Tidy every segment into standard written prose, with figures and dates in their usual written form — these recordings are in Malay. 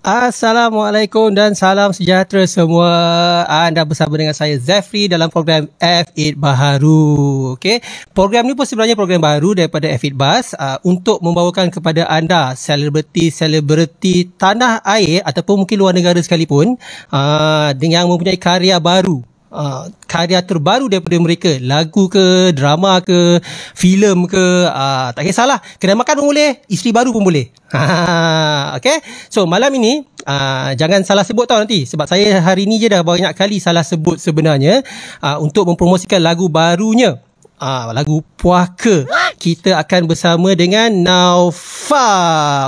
Assalamualaikum dan salam sejahtera semua. Anda bersama dengan saya Zafri dalam program F8 Baharu. Okey, program ni pun sebenarnya program baru daripada F8 Buzz untuk membawakan kepada anda selebriti tanah air ataupun mungkin luar negara sekalipun yang mempunyai karya baru. Karya terbaru daripada mereka, lagu ke, drama ke, filem ke, tak kisahlah, kedai makan pun boleh, isteri baru pun boleh. Okay, so malam ini jangan salah sebut tau nanti, sebab saya hari ni je dah banyak kali salah sebut sebenarnya untuk mempromosikan lagu barunya. Lagu Puaka. Kita akan bersama dengan Naufa.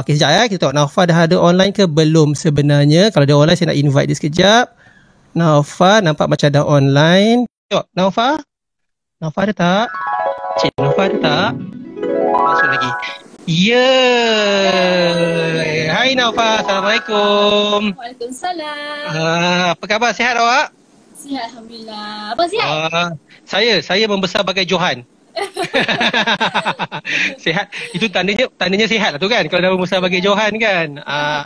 Okay, sekejap ya, kita tengok Naufa dah ada online ke belum sebenarnya. Kalau dia online saya nak invite dia sekejap. Naufa nampak macam dah online. Tengok, Naufa? Naufa ada tak? Cik, Naufa ada tak? Masuk lagi. Hai Naufa, Assalamualaikum. Waalaikumsalam. Apa khabar? Sihat awak? Sihat, Alhamdulillah. Abang sihat? Saya membesar bagai Johan. Sihat, itu tandanya sihat lah tu kan, kalau dah membesar bagi Johan kan.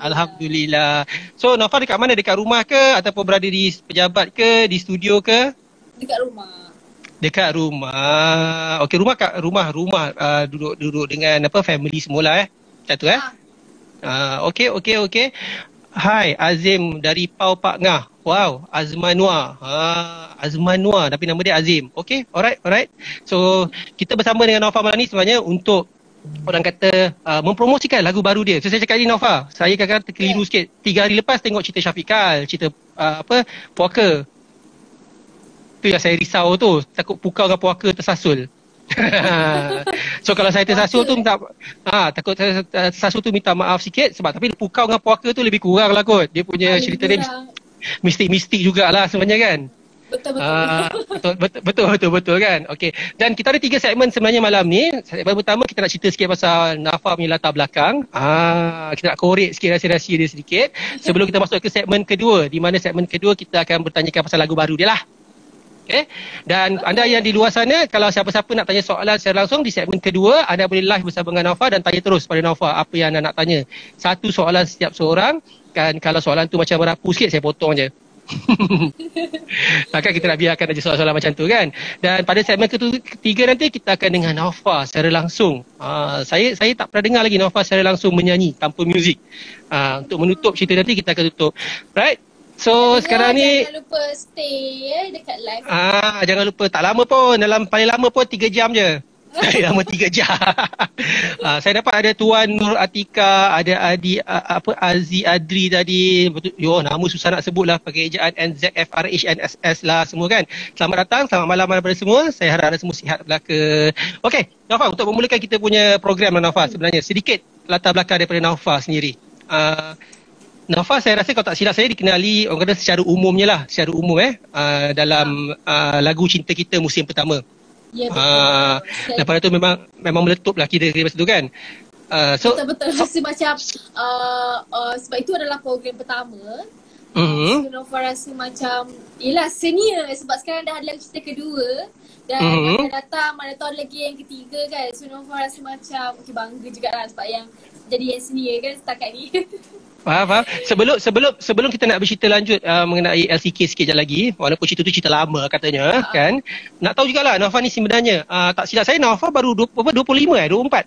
Alhamdulillah. So Naufa dekat mana? Dekat rumah ke ataupun berada di pejabat ke, di studio ke? Dekat rumah. Dekat rumah. Okey, rumah duduk dengan family semula macam tu Okey. Hai Azim dari Pau Pak Ngah. Wow, Azmanwa. Azmanwa tapi nama dia Azim. Okey, alright. So, kita bersama dengan Naufa malam ni sebenarnya untuk orang kata mempromosikan lagu baru dia. So, saya cakap ni Naufa, saya kadang-kadang terkeliru sikit. 3 hari lepas tengok cerita Syafiqal, cerita Puaka. Tu yang saya risau tu, takut Pukau dengan Puaka tersasul. So kalau saya tersasul tu takut tersasul tu minta maaf sikit, sebab tapi Pukau dengan Puaka tu lebih kurang lah kot. Dia punya cerita dia mistik-mistik jugalah sebenarnya kan. Betul kan. Okey. Dan kita ada 3 segmen sebenarnya malam ni. Segmen pertama kita nak cerita sikit pasal Naufa punya latar belakang. Kita nak korek sikit rahsia-rahsia dia sedikit sebelum kita masuk ke segmen kedua, di mana segmen kedua kita akan bertanyakan pasal lagu baru dia lah. Okay. Dan anda yang di luar sana, kalau siapa-siapa nak tanya soalan secara langsung di segmen kedua, anda boleh live bersama dengan Naufa dan tanya terus pada Naufa apa yang anda nak tanya. 1 soalan setiap seorang. Kan kalau soalan tu macam merapu sikit, saya potong je. Takkan kita nak biarkan aja soalan-soalan macam tu kan. Dan pada segmen ketiga nanti kita akan dengan Naufa secara langsung. Saya tak pernah dengar lagi Naufa secara langsung menyanyi tanpa muzik. Untuk menutup cerita nanti kita akan tutup. Right? So sekarang ni jangan lupa stay dekat live. Jangan lupa, tak lama pun, paling lama pun 3 jam je. Paling lama 3 jam. Saya dapat ada Tuan Nur Atika, ada Adi Azi Adri tadi. Nama susah nak sebut lah, pakai ejaan NZFRHNSS lah semua kan. Selamat datang, selamat malam kepada semua. Saya harap anda semua sihat belaka. Okey, Naufa, untuk memulakan kita punya program lah Naufa, sebenarnya sedikit latar belakang daripada Naufa sendiri. Naufa, saya rasa kalau tak silap saya dikenali orang kata secara umumnya lah, secara umum dalam lagu Cinta Kita musim pertama. Ya, betul. Lepas tu memang meletup lah kita masa tu kan. Betul. Rasa macam sebab itu adalah program pertama. So Naufa rasa macam yelah senior, sebab sekarang dah ada lagu Cinta kedua. Dan akan datang mana tahu lagi yang ketiga kan. So Naufa rasa macam bangga jugalah sebab yang jadi yang senior kan setakat ni. Faham. Sebelum kita nak bercerita lanjut mengenai LCK sikit lagi, walaupun cerita tu cerita lama katanya kan. Nak tahu jugalah Naufa ni sebenarnya tak silap saya Naufa baru 24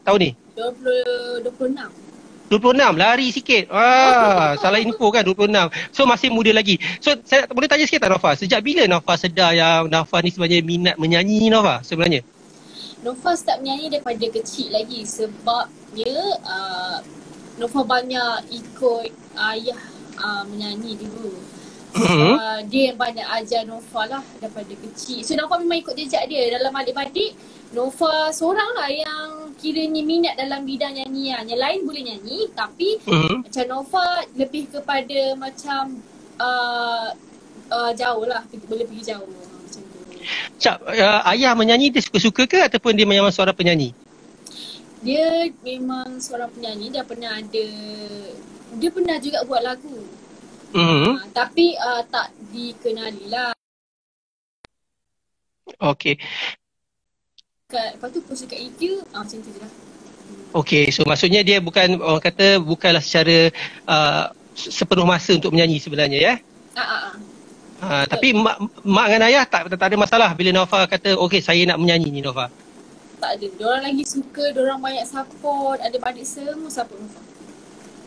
tahun ni. 26 lari sikit. Salah info kan 26. So masih muda lagi. So saya boleh tanya sikit tak Naufa, sejak bila Naufa sedar yang Naufa ni sebenarnya minat menyanyi Naufa sebenarnya? Naufa start menyanyi daripada kecil lagi sebabnya Naufa banyak ikut ayah menyanyi dulu. Dia yang banyak ajar Naufa lah daripada kecil. So Naufa memang ikut jejak dia. Dalam adik-adik, Naufa seorang lah yang kiranya minat dalam bidang nyanyian. Yang lain boleh nyanyi tapi macam Naufa lebih kepada macam jauh lah, boleh pergi jauh macam tu. Ayah menyanyi dia suka-suka ke ataupun dia memang seorang penyanyi? Dia memang seorang penyanyi, dia pernah juga buat lagu. Tapi tak dikenali lah. Okey. Lepas tu post kat YouTube, macam tu je lah. Okey, so maksudnya dia bukanlah secara sepenuh masa untuk menyanyi sebenarnya ya. Tapi mak dengan ayah tak ada masalah bila Nova kata okey saya nak menyanyi ni Nova. Tak ada. Diorang lagi suka, diorang banyak support, adik-adik semua support Nova.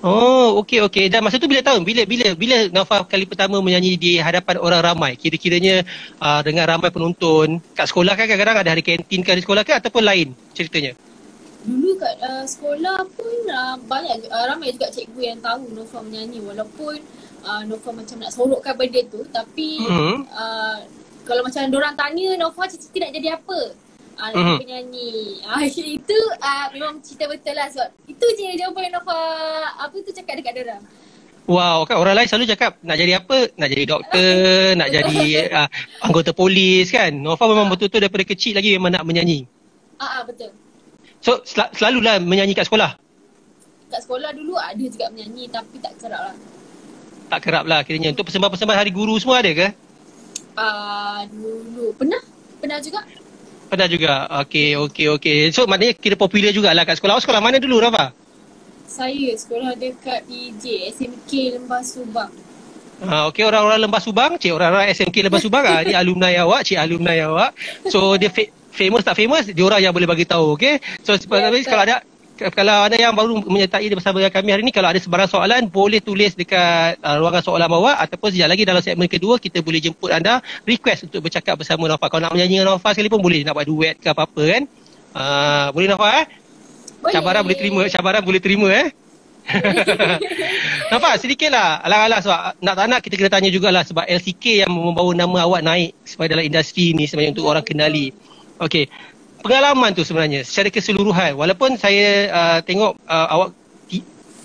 Oh, okey. Dan masa tu bila tahun? Bila Nova kali pertama menyanyi di hadapan orang ramai? Kira-kiranya dengan ramai penonton. Kat sekolah kan kadang-kadang ada hari kantin ke di sekolah ke ataupun lain ceritanya? Dulu kat sekolah pun ramai juga cikgu yang tahu Nova menyanyi walaupun Nova macam nak sorokkan benda tu tapi kalau macam diorang tanya Nova cita-cita nak jadi apa? Nak penyanyi. Itu memang cerita betul lah sebab itu je jawapan Nova cakap dekat diorang. Wow, kan orang lain selalu cakap nak jadi apa? Nak jadi doktor, nak jadi anggota polis kan. Nova memang betul-betul daripada kecil lagi memang nak menyanyi. Betul. So selalulah menyanyi kat sekolah? Kat sekolah dulu ada juga menyanyi tapi tak kerap lah. Tak kerap lah kiranya. Untuk persembahan-persembahan hari guru semua ada ke? Dulu. Pernah juga. Pernah juga. Okey. So maknanya kira popular jugalah kat sekolah. Sekolah mana dulu Rafa? Saya sekolah dekat PJ, SMK Lembah Subang. Okey, orang-orang Lembah Subang, orang-orang SMK Lembah Subang, ni alumni awak, alumni awak. So dia famous tak famous, diorang yang boleh bagi tahu, okey? So kalau ada yang baru menyertai bersama dengan kami hari ni, kalau ada sebarang soalan boleh tulis dekat ruangan soalan bawah ataupun sekejap lagi dalam segmen kedua kita boleh jemput anda request untuk bercakap bersama Nova. Kalau nak menyanyi dengan Nova sekali pun boleh, nak buat duet ke apa-apa kan. Boleh Nova Boleh. Cabaran boleh terima Nova sedikitlah alang-alang sebab nak tak nak kita kena tanya jugalah sebab LCK yang membawa nama awak naik supaya dalam industri ni sebenarnya untuk orang kenali. Okey. Pengalaman tu sebenarnya secara keseluruhan walaupun saya tengok awak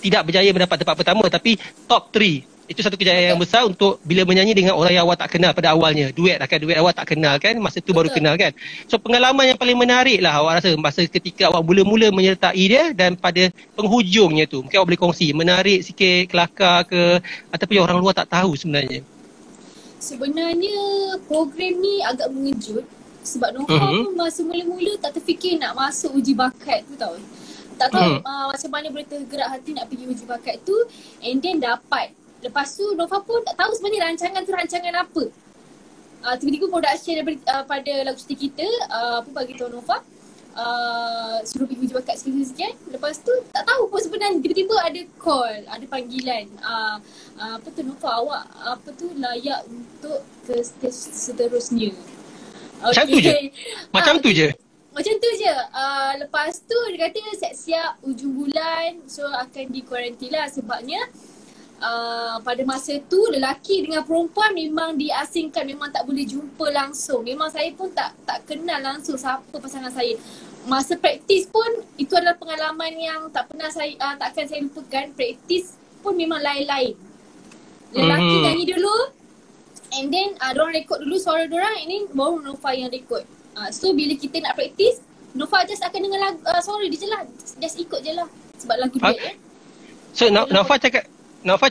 tidak berjaya mendapat tempat pertama tapi top 3 itu satu kejayaan yang besar untuk bila menyanyi dengan orang yang awak tak kenal pada awalnya. Duet awak tak kenal kan, masa tu baru kenal kan. So pengalaman yang paling menarik lah awak rasa masa ketika awak mula-mula menyertai dia dan pada penghujungnya tu mungkin awak boleh kongsi menarik sikit, kelakar ke ataupun yang orang luar tak tahu sebenarnya. Sebenarnya program ni agak mengejut sebab Nova pun masa mula-mula tak terfikir nak masuk uji bakat tu tau. Tak tahu macam mana boleh tergerak hati nak pergi uji bakat tu and then dapat. Lepas tu Nova pun tak tahu sebenarnya rancangan tu rancangan apa. Tiba-tiba production pada lagu cerita kita pun bagi tahu Nova suruh pergi uji bakat sekian-sekian. Lepas tu tak tahu pun sebenarnya tiba-tiba ada call, ada panggilan. Nova awak layak untuk ke stage seterusnya. Macam tu je? Macam tu je? Macam tu je. Lepas tu dia kata siap-siap hujung bulan so akan di quarantine lah sebabnya pada masa tu lelaki dengan perempuan memang diasingkan, memang tak boleh jumpa langsung. Memang saya pun tak kenal langsung siapa pasangan saya. Masa praktis pun itu adalah pengalaman yang takkan saya lupakan. Praktis pun memang lain-lain. Lelaki nyanyi dulu and then diorang rekod dulu suara diorang and then baru Nova yang rekod. So bila kita nak praktis Nova just akan dengar suara dia je lah. Just ikut je lah sebab lagu dia So Nova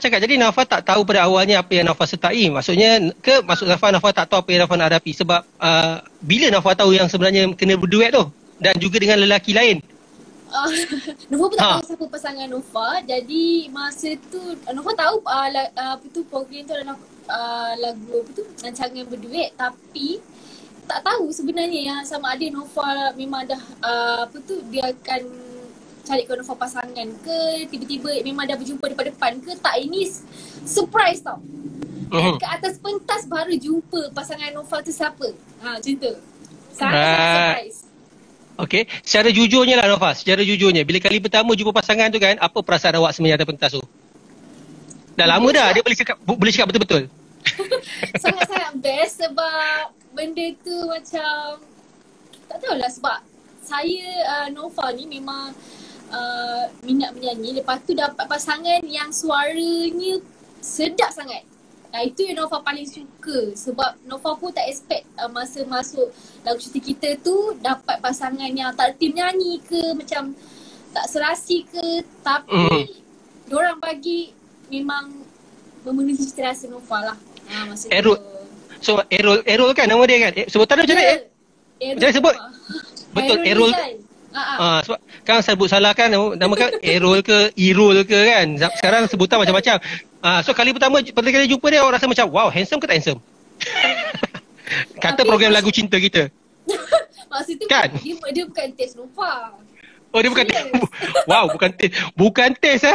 cakap jadi Nova tak tahu pada awalnya apa yang Nova sertai. Maksudnya Nova tak tahu apa yang Nova nak hadapi sebab bila Nova tahu yang sebenarnya kena berduet tu dan juga dengan lelaki lain. Nova pun tak tahu siapa pasangan Nova. Jadi masa tu Nova tahu program tu adalah lagu rancangan berduet tapi tak tahu sebenarnya yang sama ada Nova memang dah dia akan cari ke Nova pasangan ke tiba-tiba memang dah berjumpa depan-depan ke tak. Ini surprise tau. Ke atas pentas baru jumpa pasangan Nova tu siapa. Macam tu. Sangat surprise. Okey, secara jujurnya lah Nova, secara jujurnya bila kali pertama jumpa pasangan tu kan, apa perasaan awak sebenarnya atas pentas tu? Dah lama dah dia boleh cakap betul-betul. Sangat-sangat best sebab benda tu macam tak tahulah sebab saya Nova ni memang minat menyanyi. Lepas tu dapat pasangan yang suaranya sedap sangat. Itu yang Nova paling suka sebab Nova pun tak expect masa masuk lagu cerita kita tu dapat pasangan yang tak reti menyanyi ke macam tak serasi ke tapi diorang bagi memang memenuhi cita rasa Nova lah. Masa Errol. So Errol kan nama dia kan? Sebutan macam mana? Jangan sebut. Betul Errol. Sebab kan saya sebut salah kan nama kan Errol ke Irul ke kan. Sekarang sebutan macam-macam. So kali pertama jumpa dia awak rasa macam wow, handsome ke tak handsome? Kata Tapi program lagu cinta kita. Masa tu Kan? dia bukan test Nova. Oh dia bukan Serius. wow, bukan test. Bukan test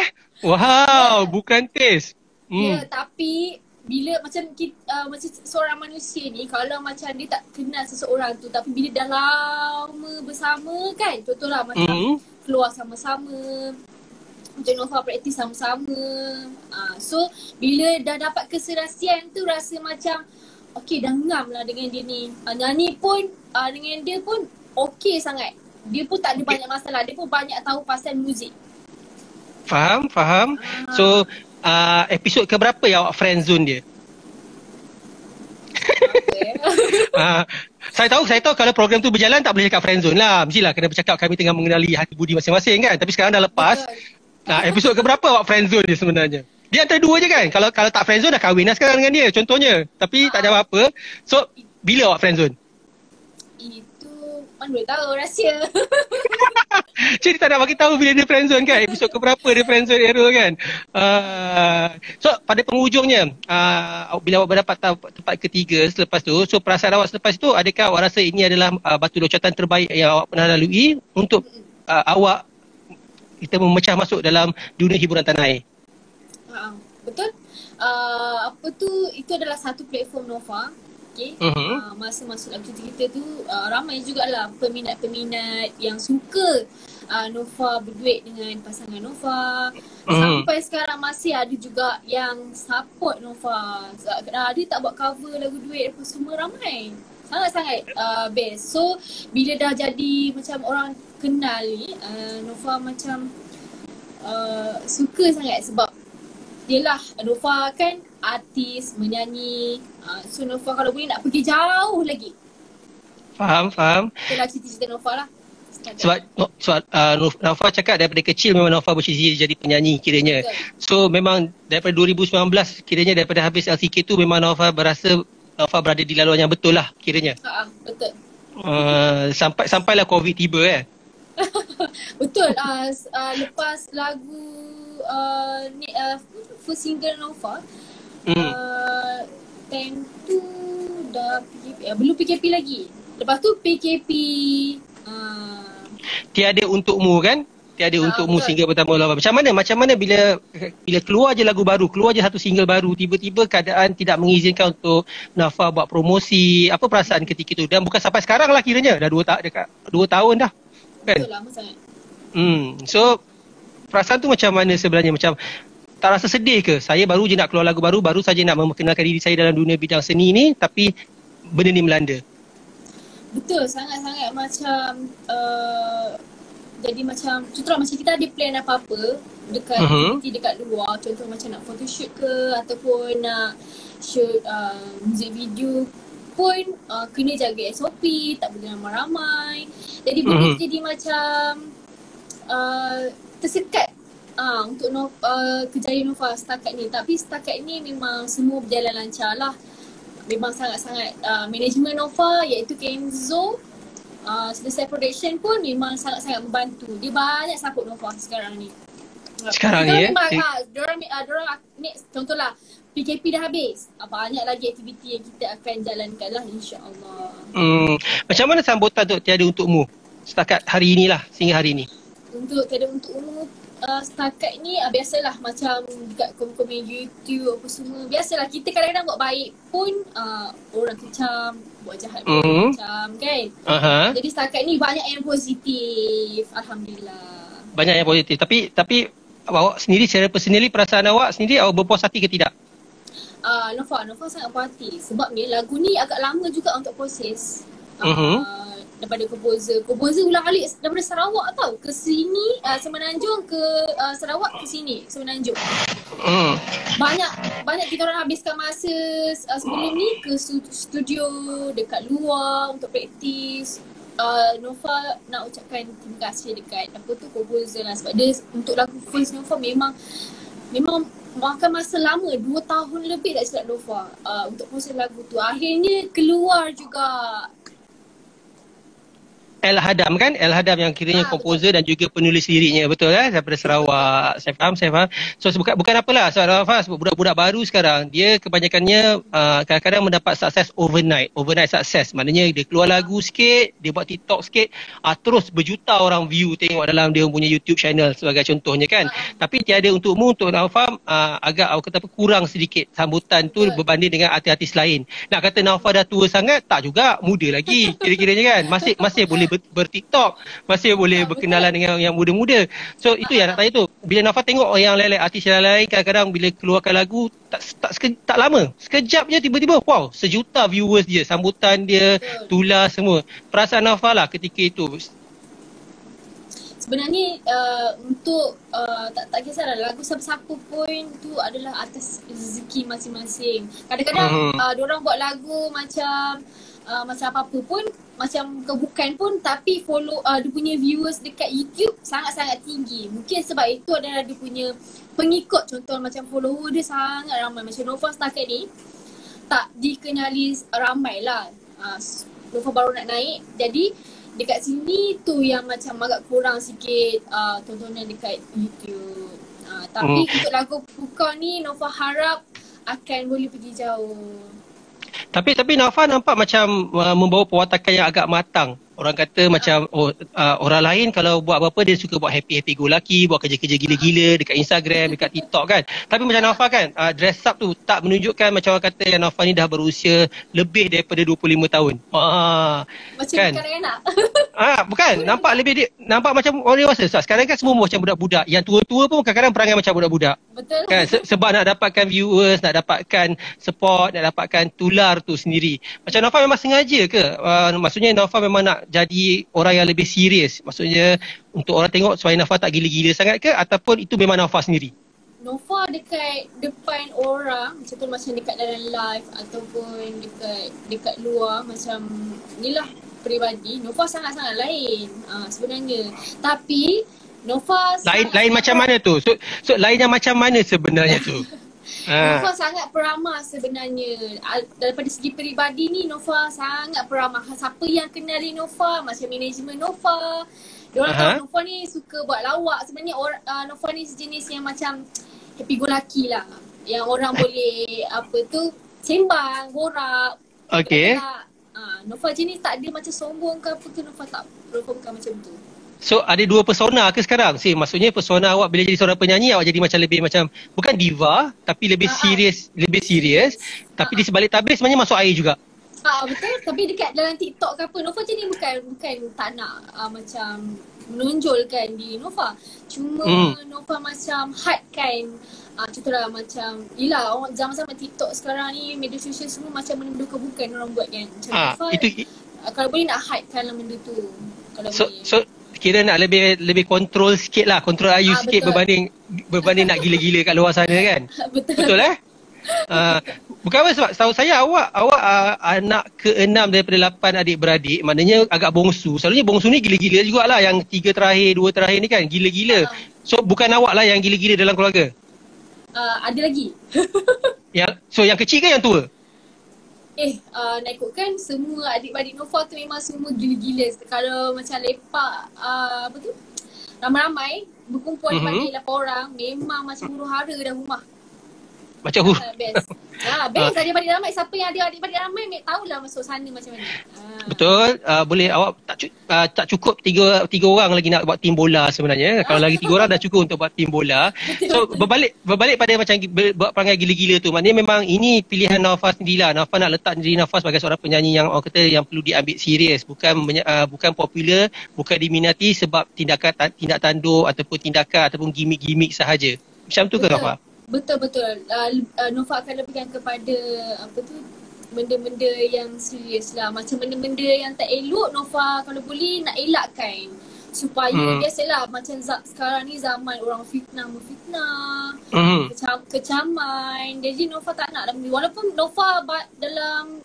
Wow, bukan test. Ya, tapi bila macam kita, macam seorang manusia ni, kalau macam dia tak kenal seseorang tu, tapi bila dah lama bersama kan, contohlah macam keluar sama-sama, macam Nova praktis sama-sama. So bila dah dapat keserasian tu rasa macam okey, dah ngam lah dengan dia ni. Nyanyi pun dengan dia pun okey sangat. Dia pun tak ada banyak masalah. Dia pun banyak tahu pasal muzik. Faham. So episod keberapa yang awak friendzone dia? Saya tahu kalau program tu berjalan tak boleh cakap friendzone lah. Mestilah kena bercakap kami tengah mengenali hati budi masing-masing kan. Tapi sekarang dah lepas. Episod keberapa awak friendzone dia sebenarnya? Dia antara dua je kan. Kalau tak friendzone dah kahwin lah sekarang dengan dia contohnya. Tapi tak ada apa-apa. So bila awak friendzone? Itu mana boleh tahu, rahsia. Jadi tak nak bagi tahu bila dia friendzone kan. Episod keberapa dia friendzone era kan. So pada penghujungnya bila awak berdapat tempat ketiga selepas tu, so perasaan awak selepas tu, adakah awak rasa ini adalah batu loncatan terbaik yang awak pernah lalui untuk awak kita memecah masuk dalam dunia hiburan tanah air? Betul. Itu adalah satu platform Nova. Okay. Masa masuk lagu kita tu ramai jugalah peminat-peminat yang suka Nova berduet dengan pasangan Nova. Sampai sekarang masih ada juga yang support Nova. Dia tak buat cover lagu duet apa semua, ramai. Sangat-sangat best. So bila dah jadi macam orang kenal ni, Nova macam suka sangat sebab yelah Nova kan artis, menyanyi. So Nova kalau boleh nak pergi jauh lagi. Faham. Itulah cita-cita Nova lah. Sebab Nova cakap daripada kecil memang Nova bercita-cita jadi penyanyi kiranya. Betul. So memang daripada 2019 kiranya daripada habis LCK tu memang Nova berasa Nova berada di laluan yang betul lah kiranya. Betul. Sampailah COVID tiba Betul. Lepas lagu first single Nova, time tu dah PKP, belum PKP lagi. Lepas tu PKP Tiada Untukmu kan? Tiada Untukmu betul. single pertama Nova. Macam mana bila keluar je lagu baru, keluar je satu single baru, tiba-tiba keadaan tidak mengizinkan untuk Nova buat promosi. Apa perasaan ketika itu? Dan bukan sampai sekarang lah kiranya, dah 2 tahun dah kan? Betul, lama sangat. So perasaan tu macam mana sebenarnya? Macam tak rasa sedih ke? Saya baru je nak keluar lagu baru saja nak memperkenalkan diri saya dalam dunia bidang seni ni, tapi benda ni melanda. Betul, sangat-sangat macam jadi macam contohlah macam kita ada plan apa-apa dekat dekat luar, contoh macam nak photoshoot ke ataupun nak shoot music video pun kena jaga SOP, tak boleh ramai-ramai. Jadi benda jadi macam tersekat untuk kejayaan Nova setakat ni. Tapi setakat ni memang semua berjalan lancar lah. Memang sangat-sangat manajemen Nova iaitu Kenzo, selesai production pun memang sangat-sangat membantu. Dia banyak support Nova sekarang ni. Sekarang ni Diorang ni contohlah PKP dah habis, banyak lagi aktiviti yang kita akan jalankan lah, insya-Allah. Macam mana sambutan untuk Tiada Untukmu setakat hari inilah, sehingga hari ini? Untuk Tiada Untukmu setakat ni biasalah macam dekat komen-komen YouTube apa semua. Biasalah kita kadang-kadang buat baik pun orang kecam, buat jahat pun kecam kan. Jadi setakat ni banyak yang positif, alhamdulillah. Banyak yang positif. Tapi awak sendiri secara personally, perasaan awak sendiri, awak berpuas hati ke tidak? Nova sangat puas hati. Sebabnya lagu ni agak lama juga untuk proses. Daripada komposer ulang-alik daripada Sarawak tau ke sini, Semenanjung ke Sarawak ke sini Semenanjung. Banyak kita orang habiskan masa sebelum ni ke studio dekat luar untuk praktis. Nova nak ucapkan terima kasih dekat komposer lah, sebab dia untuk lagu first Nova memang makan masa lama, 2 tahun lebih tak silap Nova untuk proses lagu tu. Akhirnya keluar juga. El Hadam kan? El Hadam yang kiranya komposer dan juga penulis liriknya, betul daripada Sarawak. Saya faham. So bukan apalah sebab budak-budak baru sekarang dia kebanyakannya kadang-kadang mendapat sukses overnight success. Maknanya dia keluar lagu sikit, dia buat TikTok sikit, terus berjuta orang view tengok dalam dia punya YouTube channel sebagai contohnya kan. Tapi tiada untuk Naufal agak kata kurang sedikit sambutan tu berbanding dengan artis-artis lain. Nak kata Naufal dah tua sangat, tak juga, muda lagi kira-kiranya kan. Masih boleh ber-TikTok, masih boleh berkenalan dengan yang muda-muda. So itu yang nak tanya tu. Bila Naufal tengok yang lain-lain, artis yang lain kadang-kadang bila keluarkan lagu tak lama, sekejap je tiba-tiba wow, sejuta viewers dia, sambutan dia, tular semua. Perasaan Naufal lah ketika itu. Sebenarnya untuk tak kisahlah lagu siapa-siapa pun tu adalah atas rezeki masing-masing. Kadang-kadang diorang buat lagu macam apa-apa pun, macam kebukan pun, tapi follow dia punya viewers dekat YouTube sangat-sangat tinggi. Mungkin sebab itu adalah dia punya pengikut, contoh macam follower dia sangat ramai. Macam Nova setakat ni tak dikenali ramai lah. Nova baru nak naik, jadi dekat sini tu yang macam agak kurang sikit tontonan dekat YouTube. Tapi untuk lagu Pukau ni Nova harap akan boleh pergi jauh. Tapi Naufal nampak macam membawa perwatakan yang agak matang. Orang kata macam orang lain kalau buat apa-apa dia suka buat happy go lucky, buat kerja-kerja gila-gila dekat Instagram, dekat TikTok kan. Tapi macam Naufal kan, dress up tu tak menunjukkan macam orang kata yang Naufal ni dah berusia lebih daripada 25 tahun. Macam kan? Kanak-kanak. Bukan, nampak macam orang dewasa. Sekarang kan semua macam budak-budak. Yang tua-tua pun kadang-kadang perangai macam budak-budak. Betul. Kan? Sebab nak dapatkan viewers, nak dapatkan support, nak dapatkan tular tu sendiri. Macam Naufal memang sengaja ke? Maksudnya Naufal memang nak jadi orang yang lebih serius. Maksudnya untuk orang tengok supaya Naufal tak gila-gila sangat ke, ataupun itu memang Naufal sendiri? Nova dekat depan orang, contoh macam dekat dalam live ataupun dekat luar, macam inilah peribadi, Nova sangat-sangat lain sebenarnya. Tapi Nova lain macam mana tu? So lainnya macam mana sebenarnya tu? Nova sangat peramah sebenarnya. Daripada segi peribadi ni Nova sangat peramah. Siapa yang kenali Nova, macam manajemen Nova, diorang tahu Nova ni suka buat lawak. Sebenarnya Nova ni sejenis yang macam happy go lucky lah. Yang orang boleh sembang, borak. Okay. Nova jenis tak ada macam sombong ke apa tu. Nova bukan macam tu. So ada dua persona ke sekarang? Maksudnya persona awak bila jadi seorang penyanyi, awak jadi macam lebih macam bukan diva tapi lebih serius, tapi di sebalik tabir sebenarnya masuk air juga. Betul, tapi dekat dalam TikTok ke apa, Nova je ni bukan tak nak macam menonjolkan di Nova. Cuma Nova macam hardkan. Contohlah macam yelah zaman-zaman TikTok sekarang ni, media sosial semua macam benda-benda kebukan orang buat kan. Macam Nova kalau boleh nak hardkan lah benda tu. Kalau boleh. So kira nak lebih kontrol sikit lah, kontrol ayu sikit berbanding nak gila-gila kat luar sana kan. Betul bukan apa, sebab tahu saya awak anak ke-6 daripada 8 adik-beradik, maknanya agak bongsu. Selalunya bongsu ni gila-gila jugalah, yang 3 terakhir, 2 terakhir ni kan gila-gila. So bukan awak lah yang gila-gila dalam keluarga? Ada lagi. Yang kecil ke yang tua? Nak ikutkan semua adik-beradik Nova tu memang semua gila-gila. Kalau macam lepak ramai-ramai berkumpul adik-beradik 8 orang, memang macam huru hara dah rumah. Macam best. Best adik-beradik ramai. Siapa yang ada adik-beradik ramai tahulah masuk sana macam mana. Betul. Boleh awak tak cukup tiga orang lagi nak buat tim bola sebenarnya. Kalau lagi 3 orang dah cukup untuk buat tim bola. So berbalik pada macam buat perangai gila-gila tu. Maknanya memang ini pilihan Naufal sendirilah. Naufal nak letak diri Naufal sebagai seorang penyanyi yang orang kata yang perlu diambil serius, bukan popular, bukan diminati sebab tindak tanduk ataupun tindakan ataupun gimmick sahaja. Macam tu ke Naufal? Betul. Nova akan lebihkan kepada benda-benda yang serius lah. Macam benda-benda yang tak elok, Nova kalau boleh nak elakkan. Supaya biasalah macam sekarang ni zaman orang memfitnah, kecaman. Jadi Nova tak nak. Walaupun Nova dalam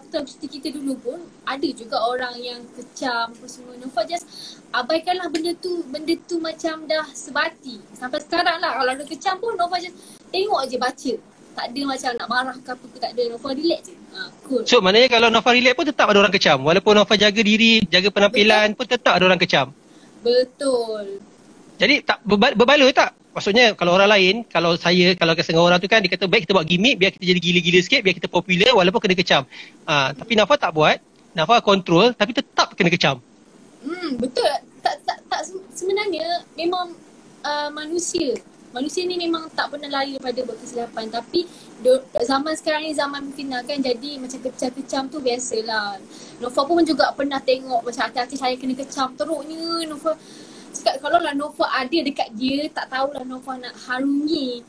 cerita kita dulu pun ada juga orang yang kecam apa semua. Nova just abaikanlah benda tu macam dah sebati. Sampai sekarang lah kalau ada kecam pun Nova just tengok je, baca. Tak ada macam nak marah ke apa ke, tak ada. Nova relax je. Cool. So maknanya kalau Nova relax pun tetap ada orang kecam. Walaupun Nova jaga diri, jaga penampilan pun tetap ada orang kecam. Betul. Jadi tak berbaloi tak? Maksudnya kalau orang lain, kalau setengah orang tu kan dia kata baik kita buat gimmick biar kita jadi gila-gila sikit, biar kita popular walaupun kena kecam. Tapi Nafa tak buat. Nafa kontrol tapi tetap kena kecam. Betul. Tak sebenarnya memang manusia ni memang tak pernah lari daripada buat kesilapan. Tapi zaman sekarang ni zaman fitnah kan, jadi macam kecam-kecam tu biasalah. Nova pun juga pernah tengok macam artis-artis saya kena kecam teruknya. Nova cakap kalau lah Nova ada dekat dia, tak tahulah Nova nak harungi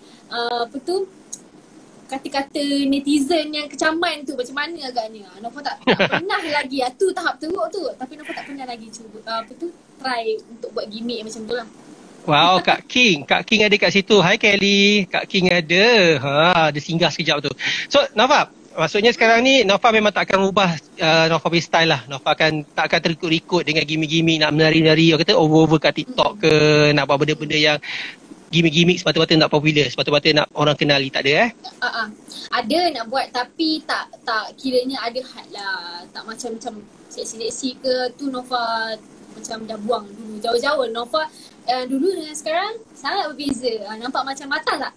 kata-kata netizen yang kecaman tu macam mana agaknya. Nova tak pernah lagi. Tu tahap teruk tu. Tapi Nova tak pernah lagi cuba try untuk buat gimmick macam tu lah. Wow, Kak King ada kat situ. Hai Kelly, Kak King ada. Dia singgah sekejap tu. So Nova, maksudnya sekarang ni Nova memang tak akan ubah Nova punya style lah. Nova tak akan terikut-ikut dengan gimmick-gimmick nak menari-nari, orang kata over-over kat TikTok ke, nak buat benda-benda yang gimmick-gimmick semata-mata nak popular, semata-mata nak orang kenali, tak ada Ada nak buat tapi tak kiranya ada had lah. Tak macam seksi-seksi ke tu Nova macam dah buang dulu jauh-jauh. Nova dulu dengan sekarang sangat berbeza. Nampak macam mata tak?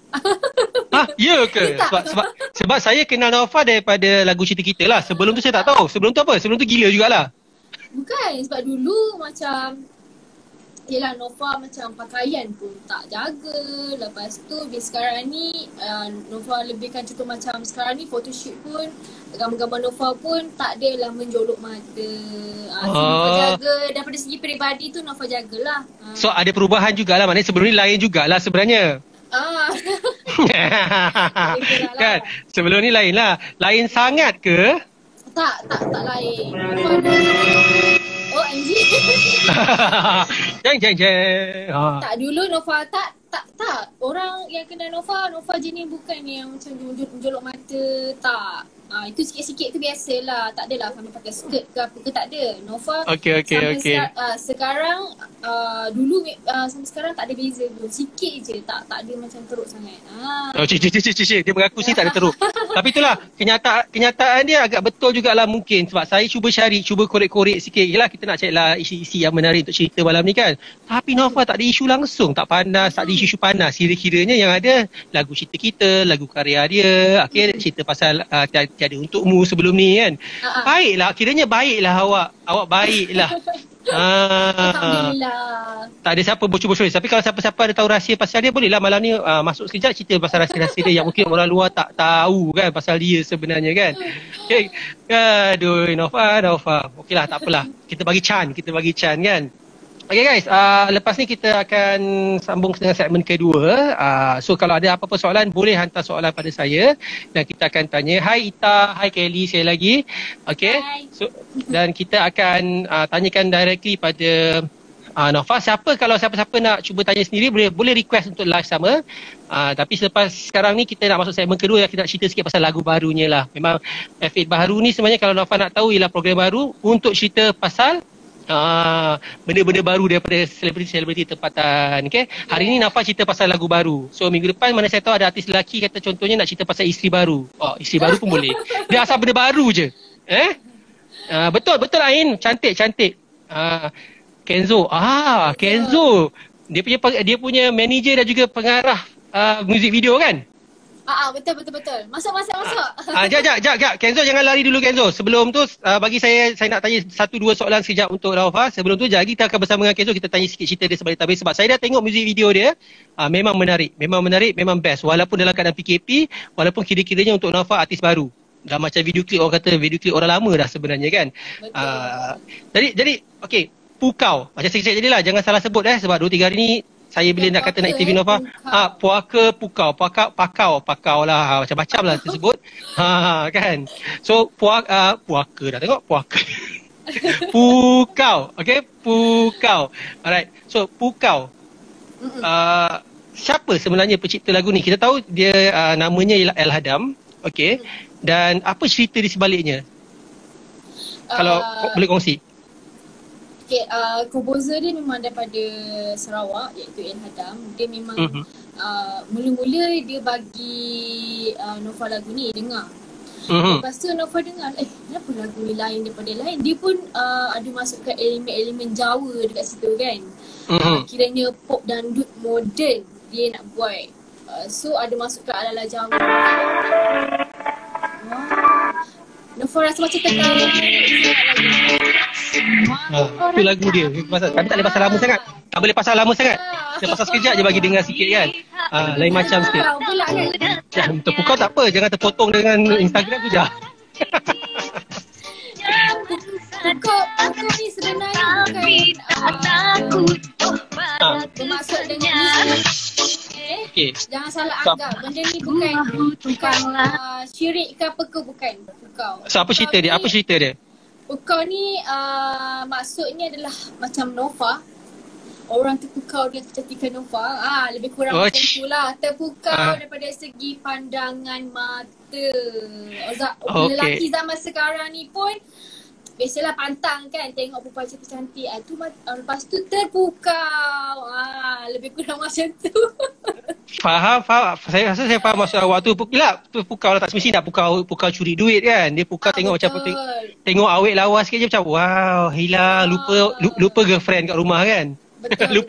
Ya ke? Sebab saya kenal Nova daripada lagu Cerita Kita lah. Sebelum tu saya tak tahu. Sebelum tu apa? Sebelum tu gila jugalah. Bukan, sebab dulu macam yelah Nova macam pakaian pun tak jaga. Lepas tu sekarang ni Nova lebihkan contoh macam sekarang ni photoshoot pun gambar-gambar Nova pun tak adalah menjolok mata. Nova jaga daripada segi peribadi tu Nova jagalah. So ada perubahan jugalah, maknanya sebelum ni lain jugalah sebenarnya. Kan? Sebelum ni lain lah. Lain sangat ke? Tak lain. OMG. Jeng. Tak, dulu Nova tak. Orang yang kenal Nova jenis bukan yang macam menjolok mata, tak. Itu sikit-sikit tu biasalah. Tak adalah sampai pakai skirt ke apa ke, tak ada. Nova Okay. sekarang dulu sampai sekarang tak ada beza pun. Sikit je, tak ada macam teruk sangat. Cik. Dia mengaku sih tak ada teruk. Tapi itulah kenyataan dia agak betul jugalah mungkin. Sebab saya cuba korek-korek sikit. Yelah kita nak cari lah isi-isi yang menarik untuk cerita malam ni kan. Tapi Nova tak ada isu langsung, tak panas, tak ada isu panas. Kira-kiranya yang ada lagu Cerita Kita, lagu karya dia, cerita pasal Tiada Untukmu sebelum ni kan. Baiklah, kiranya baiklah awak baiklah. Alhamdulillah. Tak ada siapa bocor-bocor. Tapi kalau siapa-siapa ada tahu rahsia pasal dia, bolehlah malam ni masuk sekejap cerita pasal rahsia-rahsia dia yang mungkin orang luar tak tahu kan pasal dia sebenarnya kan. Okay. Aduh Nova. Okeylah, tak apalah. Kita bagi Chan kan. Okay guys, lepas ni kita akan sambung dengan segmen kedua. So kalau ada apa-apa soalan, boleh hantar soalan pada saya dan kita akan tanya. Hai Ita, hai Kelly sekali lagi. Okay, so, dan kita akan tanyakan directly pada Nova. Kalau siapa-siapa nak cuba tanya sendiri, boleh request untuk live sama. Tapi selepas sekarang ni kita nak masuk segmen kedua, kita nak cerita sikit pasal lagu barunya lah. Memang F8 Baharu ni sebenarnya kalau Nova nak tahu ialah program baru untuk cerita pasal benda-benda baru daripada selebriti tempatan. Okay? Hari ni Nafa cerita pasal lagu baru. So minggu depan mana saya tahu ada artis lelaki kata contohnya nak cerita pasal isteri baru. Isteri baru pun boleh. Dia asal benda baru je. Betul Ain, cantik. Kenzo. Kenzo. Dia punya manager dan juga pengarah muzik video kan? Betul. Masuk. Jap. Kenzo jangan lari dulu Kenzo. Sebelum tu bagi saya nak tanya 1-2 soalan sekejap untuk Nova. Sebelum tu kita akan bersama dengan Kenzo, kita tanya sikit cerita dia sebalik tabir. Sebab saya dah tengok muzik video dia. Memang menarik, memang best. Walaupun dalam keadaan PKP, walaupun kira-kiranya untuk Nova artis baru. Dah macam video klip orang kata, video klip orang lama dah sebenarnya kan. Jadi okey, Pukau. Macam saya jadilah, jangan salah sebut sebab 2-3 hari ni saya bila nak kata naik TV Nova, Puaka Pukau, Pakau lah, macam-macam lah tersebut. Kan. So Puaka dah tengok Puaka. Pukau, okay, Pukau. Alright. So Pukau. Siapa sebenarnya pencipta lagu ni? Kita tahu dia namanya ialah El Hadam, okay. Dan apa cerita di sebaliknya? Kalau boleh kongsi. Okay, komposer dia memang daripada Sarawak, iaitu Elhadam. Dia memang mula-mula dia bagi Nova lagu ni dengar. Lepas tu Nova dengar, kenapa lagu ni lain daripada lain. Dia pun ada masukkan elemen-elemen Jawa dekat situ kan. Kiranya pop dangdut moden dia nak buat. So ada masukkan ala-ala Jawa. Nova rasa macam tengah itu lagu dia. Tapi tak boleh pasal lama sangat. Tak boleh pasal lama sangat. Dia pasal sekejap je bagi dengar sikit kan. Lain macam sikit. Terpukau tak apa. Jangan terpotong dengan Instagram tu je. Pukau ni sebenarnya bukan bermaksud dengan Okay. Jangan salah anggap. Benda ni bukan syirik ke apa ke, bukan. Pukau. So apa cerita dia? Apa cerita dia? Pukau ni maksudnya adalah macam Nova. Orang terpukau dengan kecantikan Nova. Lebih kurang macam tu lah. Terpukau daripada segi pandangan mata. Lelaki zaman sekarang ni pun biasalah pantang kan tengok perempuan cantik-cantik. Lepas tu terpukau. Lebih kurang macam tu. Faham. Saya rasa saya faham maksud awak tu. Pukau lah, tak semestinya nak pukau curi duit kan. Dia pukau tengok macam tengok awet lawa sikit je macam wow, hilang, lupa girlfriend kat rumah kan. Betul.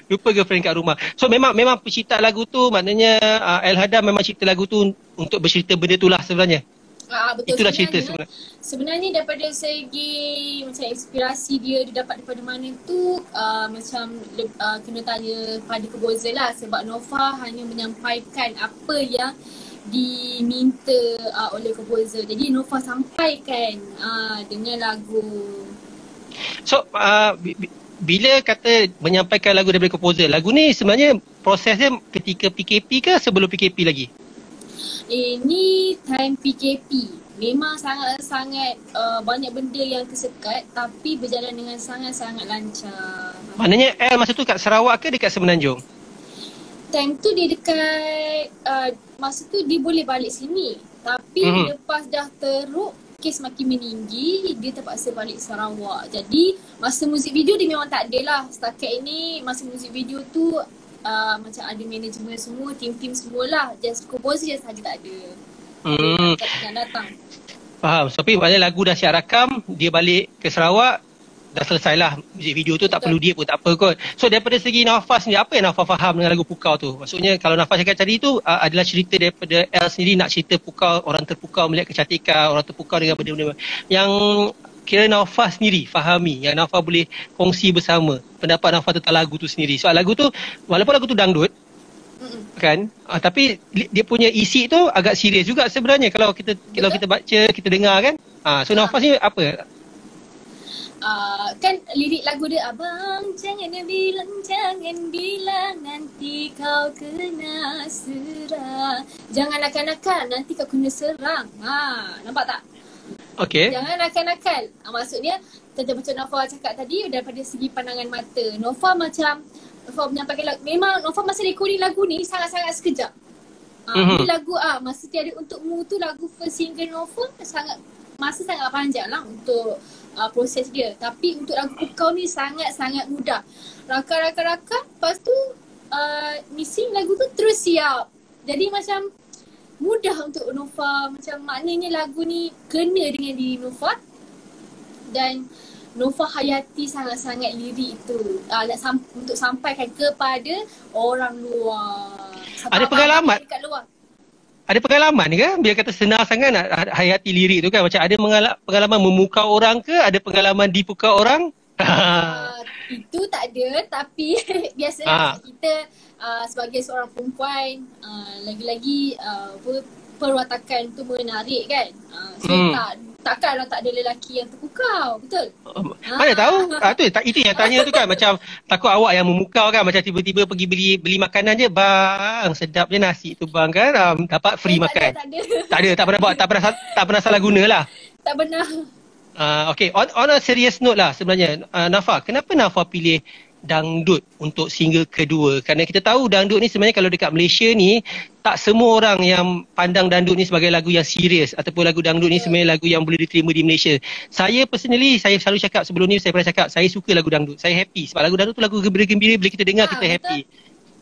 lupa girlfriend kat rumah. So memang pencipta lagu tu maknanya Elhadam memang cipta lagu tu untuk bercerita benda tu lah sebenarnya. Betul. Itulah cerita sebenarnya. Sebenarnya daripada segi macam inspirasi dia dapat daripada mana tu macam kena tanya pada komposer lah, sebab Nova hanya menyampaikan apa yang diminta oleh komposer. Jadi Nova sampaikan dengan lagu. So bila kata menyampaikan lagu daripada komposer, lagu ni sebenarnya prosesnya ketika PKP ke sebelum PKP lagi? Ini time PKP. Memang sangat-sangat banyak benda yang tersekat tapi berjalan dengan sangat-sangat lancar. Maknanya El masa tu kat Sarawak ke dekat Semenanjung? Time tu dia dekat, masa tu dia boleh balik sini. Tapi lepas dah teruk, kes makin meninggi, dia terpaksa balik Sarawak. Jadi masa muzik video dia memang tak ada lah. Setakat ini masa muzik video tu macam ada manajemen semua, tim-tim semualah. Just komposer je sahaja tak ada. Tak datang. Faham. So, tapi maknanya lagu dah siap rakam, dia balik ke Sarawak, dah selesai lah. Muzik video tu tak perlu dia pun tak apa kot. So daripada segi Nafas sendiri, apa yang Nafas faham dengan lagu Pukau tu? Maksudnya kalau Nafas cakap tadi tu adalah cerita daripada El sendiri nak cerita Pukau, orang terpukau melihat kecantikan, orang terpukau dengan benda-benda yang kira Nafas sendiri fahami, yang Nafas boleh kongsi bersama pendapat Nafas tentang lagu tu sendiri. Soal lagu tu, walaupun lagu tu dangdut kan, tapi dia punya isi tu agak serius juga sebenarnya kalau kita baca, kita dengar kan. So Nafas ni apa? Kan lirik lagu dia, abang jangan bilang nanti kau kena serang, jangan nakal-nakal nanti kau kena serang. Nampak tak? Okay. Jangan nakal-nakal. Maksudnya macam Nova cakap tadi, daripada segi pandangan mata, Nova menyampaikan lagu. Memang Nova masa recording lagu ni sangat-sangat sekejap. Ni lagu Masa Tiada Untukmu tu, lagu first single Nova, masa sangat panjang lah untuk proses dia. Tapi untuk lagu Pukau ni sangat-sangat mudah. Raka, lepas tu missing lagu tu terus siap. Jadi macam mudah untuk Nova. Macam maknanya lagu ni kena dengan diri Nova. Dan Nova hayati sangat-sangat lirik itu untuk sampaikan kepada orang luar. Ada pengalaman? Dekat luar. Ada pengalaman ke? Bila kata senang sangat nak hayati lirik tu kan. Macam ada pengalaman memukau orang ke? Ada pengalaman dipukau orang? Itu tak ada. Tapi biasanya kita sebagai seorang perempuan, lagi-lagi perwatakan tu menarik kan. So takkanlah tak ada lelaki yang terpukau, betul? Mana tahu? Itu yang tanya tu kan. Macam takut awak yang memukau kan. Macam tiba-tiba pergi beli makanan je, bang sedap je nasi tu bang kan, dapat free makan. Tak ada. Tak pernah salah guna lah. Tak pernah. Okay, on a serious note lah sebenarnya, Nafa, kenapa Nafa pilih dangdut untuk single kedua? Kerana kita tahu dangdut ni sebenarnya kalau dekat Malaysia ni tak semua orang yang pandang dangdut ni sebagai lagu yang serius ataupun lagu dangdut ni sebenarnya lagu yang boleh diterima di Malaysia. Saya personally, saya selalu cakap sebelum ni, saya pernah cakap saya suka lagu dangdut. Saya happy sebab lagu dangdut tu lagu gembira-gembira, bila kita dengar kita happy.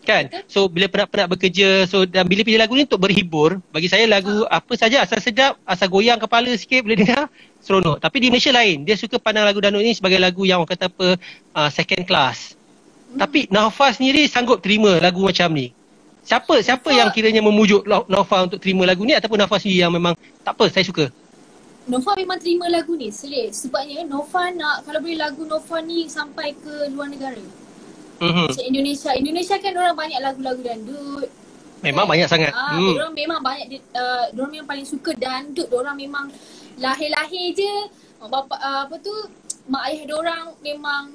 Kan? So bila penat-penat bekerja, so dan bila pilih lagu ni untuk berhibur, bagi saya lagu apa saja asal sedap, asal goyang kepala sikit boleh dengar, seronok. Tapi di Malaysia lain, dia suka pandang lagu dangdut ni sebagai lagu yang orang kata apa, second class. Tapi Naufal sendiri sanggup terima lagu macam ni. Siapa yang kiranya memujuk Naufal untuk terima lagu ni, ataupun Naufal sendiri yang memang tak apa, saya suka? Naufal memang terima lagu ni, sebabnya Naufal nak, kalau boleh lagu Naufal ni sampai ke luar negara. Macam Indonesia kan orang banyak lagu-lagu dangdut. Memang banyak sangat. Diorang memang banyak, diorang memang paling suka dangdut. Diorang memang lahir-lahir je, mak ayah diorang memang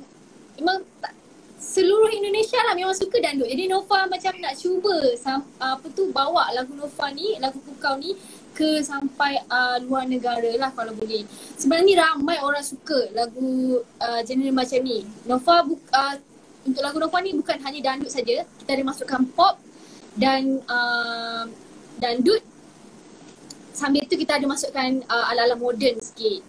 seluruh Indonesia lah memang suka dangdut. Jadi Naufal macam nak cuba bawa lagu Naufal ni, lagu Pukau ni ke sampai luar negara lah kalau boleh. Sebenarnya ramai orang suka lagu genre macam ni. Naufal untuk lagu Naufal ni bukan hanya dangdut saja, kita ada masukkan pop dan dangdut. Sambil tu kita ada masukkan ala-ala moden sikit.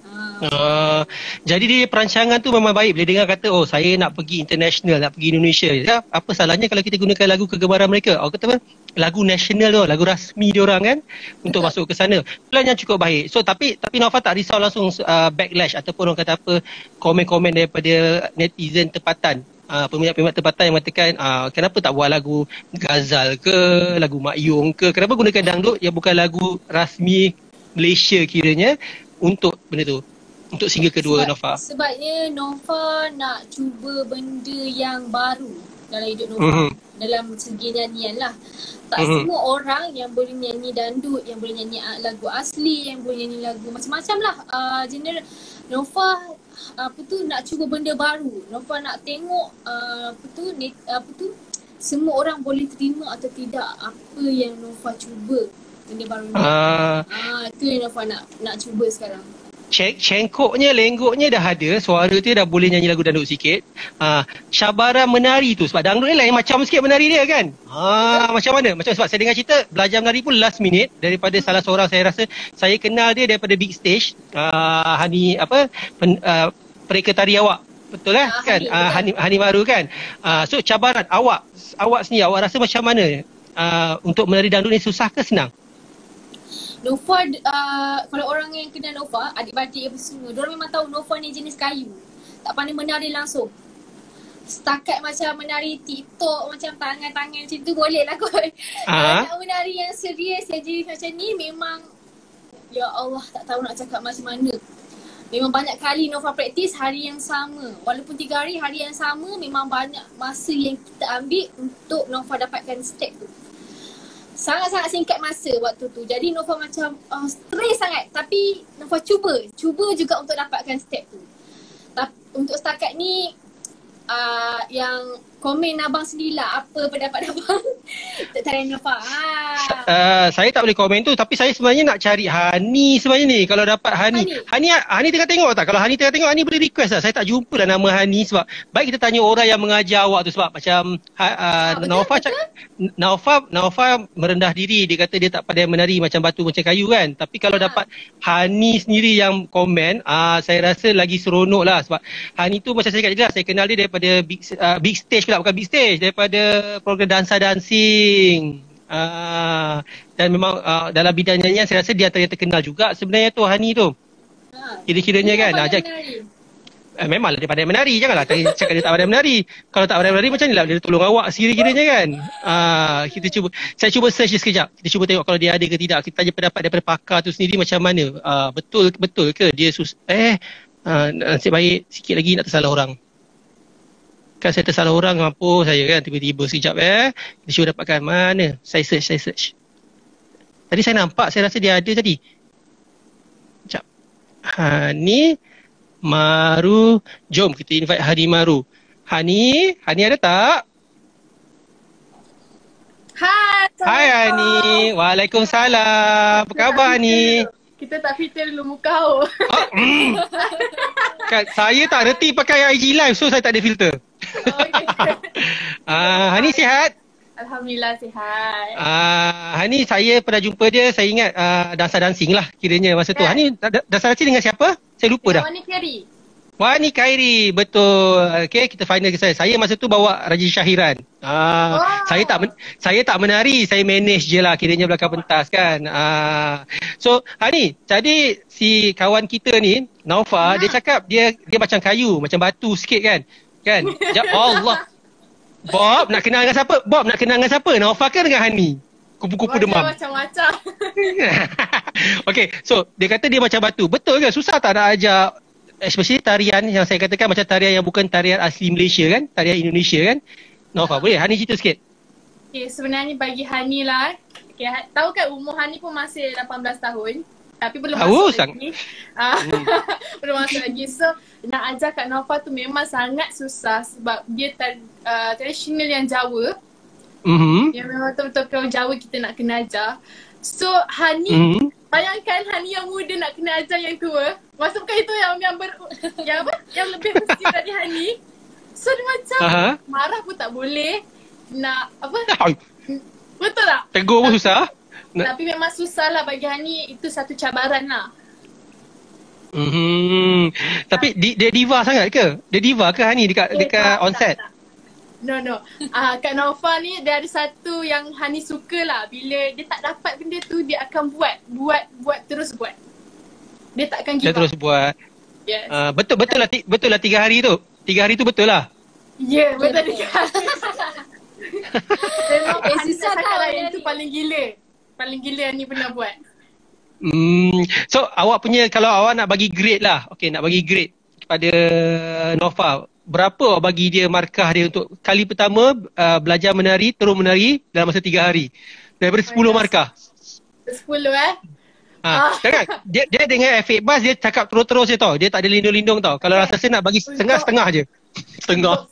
Jadi dia perancangan tu memang baik. Bila dengar kata, oh saya nak pergi international, nak pergi Indonesia. Ya, apa salahnya kalau kita gunakan lagu kegemaran mereka? Orang kata apa? Lagu national tu, lagu rasmi diorang kan, untuk masuk ke sana. Plan yang cukup baik. So tapi Naufal tak risau langsung backlash ataupun orang kata apa, komen-komen daripada netizen tempatan. Peminat-peminat tempatan yang mengatakan kenapa tak buat lagu Ghazal ke, lagu Mak Yong ke, kenapa gunakan dangdut yang bukan lagu rasmi Malaysia kiranya untuk benda tu, untuk single kedua Naufal? Sebabnya Naufal nak cuba benda yang baru dalam hidup Naufal, dalam segi nyanyian lah. Tak semua orang yang boleh nyanyi dangdut, yang boleh nyanyi lagu asli, yang boleh nyanyi lagu macam-macam lah. Genre Naufal nak cuba benda baru. Naufal nak tengok semua orang boleh terima atau tidak apa yang Naufal cuba benda baru ni. Itu yang Naufal nak cuba sekarang. Cengkoknya, lenggoknya dah ada, suara tu dah boleh nyanyi lagu dangdut sikit. Cabaran menari tu, sebab dangdut ni lain macam sikit menari dia kan. Macam mana? Macam sebab saya dengar cerita belajar menari pun last minute daripada salah seorang, saya rasa saya kenal dia daripada Big Stage, Pereka Tari Awak. Betul lah kan? Hani Maru kan. So cabaran awak sendiri, awak rasa macam mana untuk menari dangdut ni, susah ke senang? Naufal, kalau orang yang kenal Naufal, adik-beradik yang bersama, diorang memang tahu Naufal ni jenis kayu. Tak pandai menari langsung. Setakat macam menari TikTok, macam tangan-tangan macam tu boleh lah kot. Kalau nak menari yang serius, yang jenis macam ni memang, ya Allah, tak tahu nak cakap macam mana. Memang banyak kali Naufal praktis hari yang sama. Walaupun 3 hari, hari yang sama, memang banyak masa yang kita ambil untuk Naufal dapatkan step tu. Sangat-sangat singkat masa waktu tu. Jadi Naufal macam stres sangat. Tapi Naufal cuba juga untuk dapatkan step tu. Untuk setakat ni yang komen abang sendirilah, apa pendapat abang tentang Naufal? Saya tak boleh komen tu, tapi saya sebenarnya nak cari Hani sebenarnya ni. Kalau dapat Hani tengah tengok tak? Kalau Hani tengah tengok, Hani boleh request lah. Saya tak jumpa lah nama Hani, sebab baik kita tanya orang yang mengajar awak tu, sebab macam Naufal merendah diri, dia kata dia tak pandai menari macam batu macam kayu kan. Tapi kalau dapat Hani sendiri yang komen, saya rasa lagi seronok lah, sebab Hani tu macam saya cakap jelas, saya kenal dia daripada Big Stage pula, bukan Big Stage, daripada program Dansa Dancing. Dan memang dalam bidang nyanyian saya rasa dia antara yang terkenal juga sebenarnya tu Hani tu. Kira-kiranya kan. Memanglah dia pandai menari. Janganlah cakap dia tak pandai menari. Kalau tak pandai menari macam ni lah dia tolong awak sekira-kiranya kan. Saya cuba search dia sekejap. Kita cuba tengok kalau dia ada ke tidak. Kita tanya pendapat daripada pakar tu sendiri macam mana. Betul ke dia nasib baik sikit lagi nak tersalah orang. Kan saya tersalah orang, mampu saya kan tiba-tiba sekejap kita cuba dapatkan mana. Saya search. Tadi saya nampak, saya rasa dia ada tadi. Sekejap. Hani Maru. Jom kita invite Hani Maru. Hani ada tak? Hai Hani. Waalaikumsalam. Apa khabar Hani? Kita tak filter dulu muka awak. Kan, saya tak reti pakai IG live, so saya tak ada filter. Okay. Hani sihat? Alhamdulillah sihat. Hani saya pernah jumpa dia, saya ingat Dansa Dancing lah kiranya masa tu. Kan? Hani Dansa Dancing dengan siapa? Saya lupa dah. Wani Keri. Wani Khairi, betul. Okay, kita final ke saya. Saya masa tu bawa Raja Syahiran. Saya tak menari, saya manage je lah kiranya belakang pentas kan. So, Hani, jadi si kawan kita ni, Naufa, dia cakap dia macam kayu, macam batu sikit kan. Kan? Allah. Bob nak kenal dengan siapa? Bob nak kenal dengan siapa? Naufa ke dengan Hani? Kupu-kupu demam. Macam-macam. Okay, so dia kata dia macam batu. Betul ke? Susah tak nak ajak, especially tarian yang saya katakan macam tarian yang bukan tarian asli Malaysia kan? Tarian Indonesia kan? Naufa, boleh? Hani cerita sikit. Okay, sebenarnya bagi Hani lah. Okay, tahu kan umur Hani pun masih 18 tahun. Tapi belum masuk lagi. Belum masuk lagi. So, nak ajar Kak Naufa tu memang sangat susah sebab dia tradisional yang Jawa. Yang memang betul-betul kalau Jawa kita nak kena ajar. So, Hani, bayangkan Hani yang muda nak kena ajar yang tua. Maksudkan itu yang lebih mesti dari Hani. So, dia macam marah pun tak boleh. Nak betul tak? Tegur pun susah. Tapi memang susah lah bagi Hani. Itu satu cabaran lah. Tapi dia diva sangat ke? Dia diva ke Hani dekat onset? Tak. No. Kak Naufa ni dia ada satu yang Hani suka lah. Bila dia tak dapat benda tu, dia akan terus buat. Dia takkan give up. Dia terus buat. Yes. Betul lah 3 hari tu. 3 hari tu betul lah. Ya, betul dia. Memang Hani susah tak tau lah yang tu paling gila. Paling gila Hani pernah buat. So awak punya, kalau awak nak bagi grade lah. Okay, nak bagi grade kepada Naufa, berapa awak bagi dia markah dia untuk kali pertama belajar menari, terus menari dalam masa 3 hari? Daripada 10 markah. 10 Jangan, dia dengan F8 Buzz dia cakap terus-terus je tau. Dia tak ada lindung-lindung tau. Kalau rasa saya nak bagi setengah je. Setengah.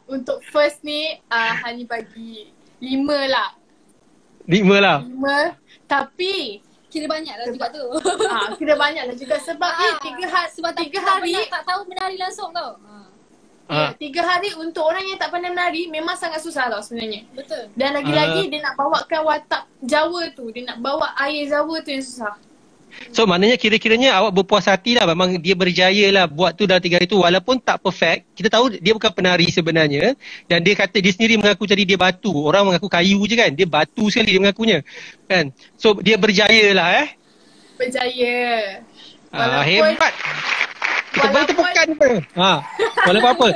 Untuk first ni Hani bagi 5 lah. 5 lah. 5. Tapi Kira banyak lah juga tu. kira banyak lah juga sebab 3 hari tak tahu menari langsung tau. 3 hari untuk orang yang tak pandai menari memang sangat susah tau sebenarnya. Betul. Dan lagi-lagi dia nak bawakan watak Jawa tu. Dia nak bawa air Jawa tu yang susah. So maknanya kira-kiranya awak berpuas hati lah. Memang dia berjaya lah buat tu dalam 3 hari tu. Walaupun tak perfect. Kita tahu dia bukan penari sebenarnya. Dan dia kata dia sendiri mengaku tadi dia batu. Orang mengaku kayu je kan. Dia batu sekali dia mengakunya. Kan? So dia berjaya lah Berjaya. Hebat. Kita boleh tepukan ke? Walaupun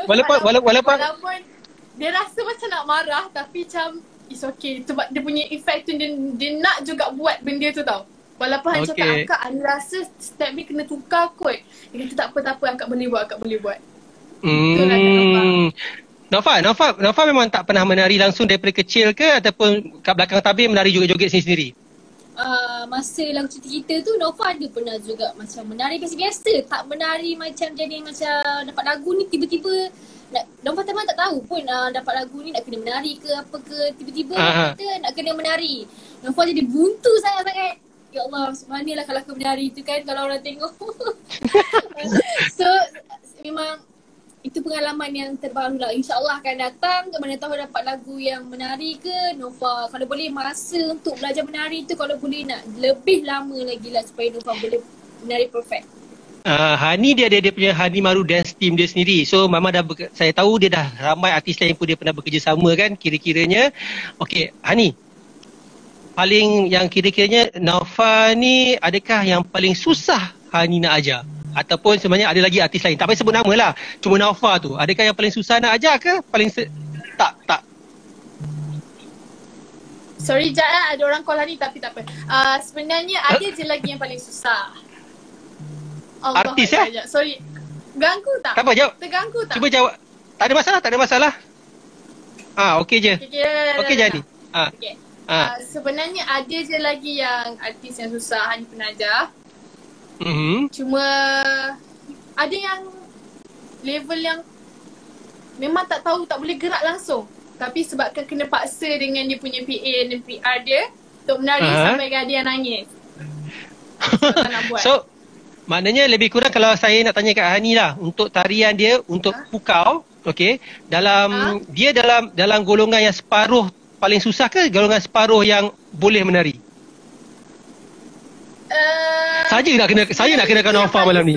dia rasa macam nak marah tapi macam it's okay. Sebab dia punya effect tu dia nak juga buat benda tu tau. Walaupun Han cakap, Akak, Ani rasa step ni kena tukar kot. Dia kata tak apa, Akak boleh buat. Itulah Naufa memang tak pernah menari langsung daripada kecil ke? Ataupun kat belakang tabir menari joget-joget sendiri-sendiri? Masa lagu cerita tu Naufa ada pernah juga macam menari biasa-biasa. Tak menari macam jadi macam dapat lagu ni tiba-tiba Naufa memang tak tahu pun dapat lagu ni nak kena menari ke apa ke. Tiba-tiba kita nak kena menari. Naufa jadi buntu sangat-sangat. Ya Allah, manalah kalau aku menari tu kan kalau orang tengok. So memang itu pengalaman yang terbaru lah. InsyaAllah akan datang. Mana tahu dapat lagu yang menari ke. Naufa kalau boleh masa untuk belajar menari tu kalau boleh nak lebih lama lagi lah supaya Naufa boleh menari perfect. Hani dia punya Hani Maru Dance Team dia sendiri. So Mama saya tahu dia dah ramai artis lain pun dia pernah bekerjasama kan kira-kiranya. Okay, Hani, paling yang kira-kiranya Naufa ni adakah yang paling susah Hani nak ajar? Ataupun sebenarnya ada lagi artis lain, tak payah sebut nama lah, cuma Naufa tu, adakah yang paling susah nak ajar ke? Tak. Sorry Jad lah, ada orang call hari tapi tak apa. Sebenarnya ada je lagi yang paling susah. Allah artis Allah, sorry. Ganggu tak? Tak apa, jawab. Terganggu tak? Cuba jawab. Tak ada masalah. Okey je. Okey jadi. Okay. Sebenarnya ada je lagi yang artis yang susah Hani pernah ajar. Cuma ada yang level yang memang tak tahu, tak boleh gerak langsung. Tapi sebabkan kena paksa dengan dia punya PA dan PR dia untuk menari sampai ada yang nangis. Tak nak buat. So maknanya lebih kurang kalau saya nak tanya kat Hani lah, untuk tarian dia, untuk pukau, Okey, dia dalam golongan yang separuh paling susah ke golongan separuh yang boleh menari? Saya nak kenakan Nova malam ni.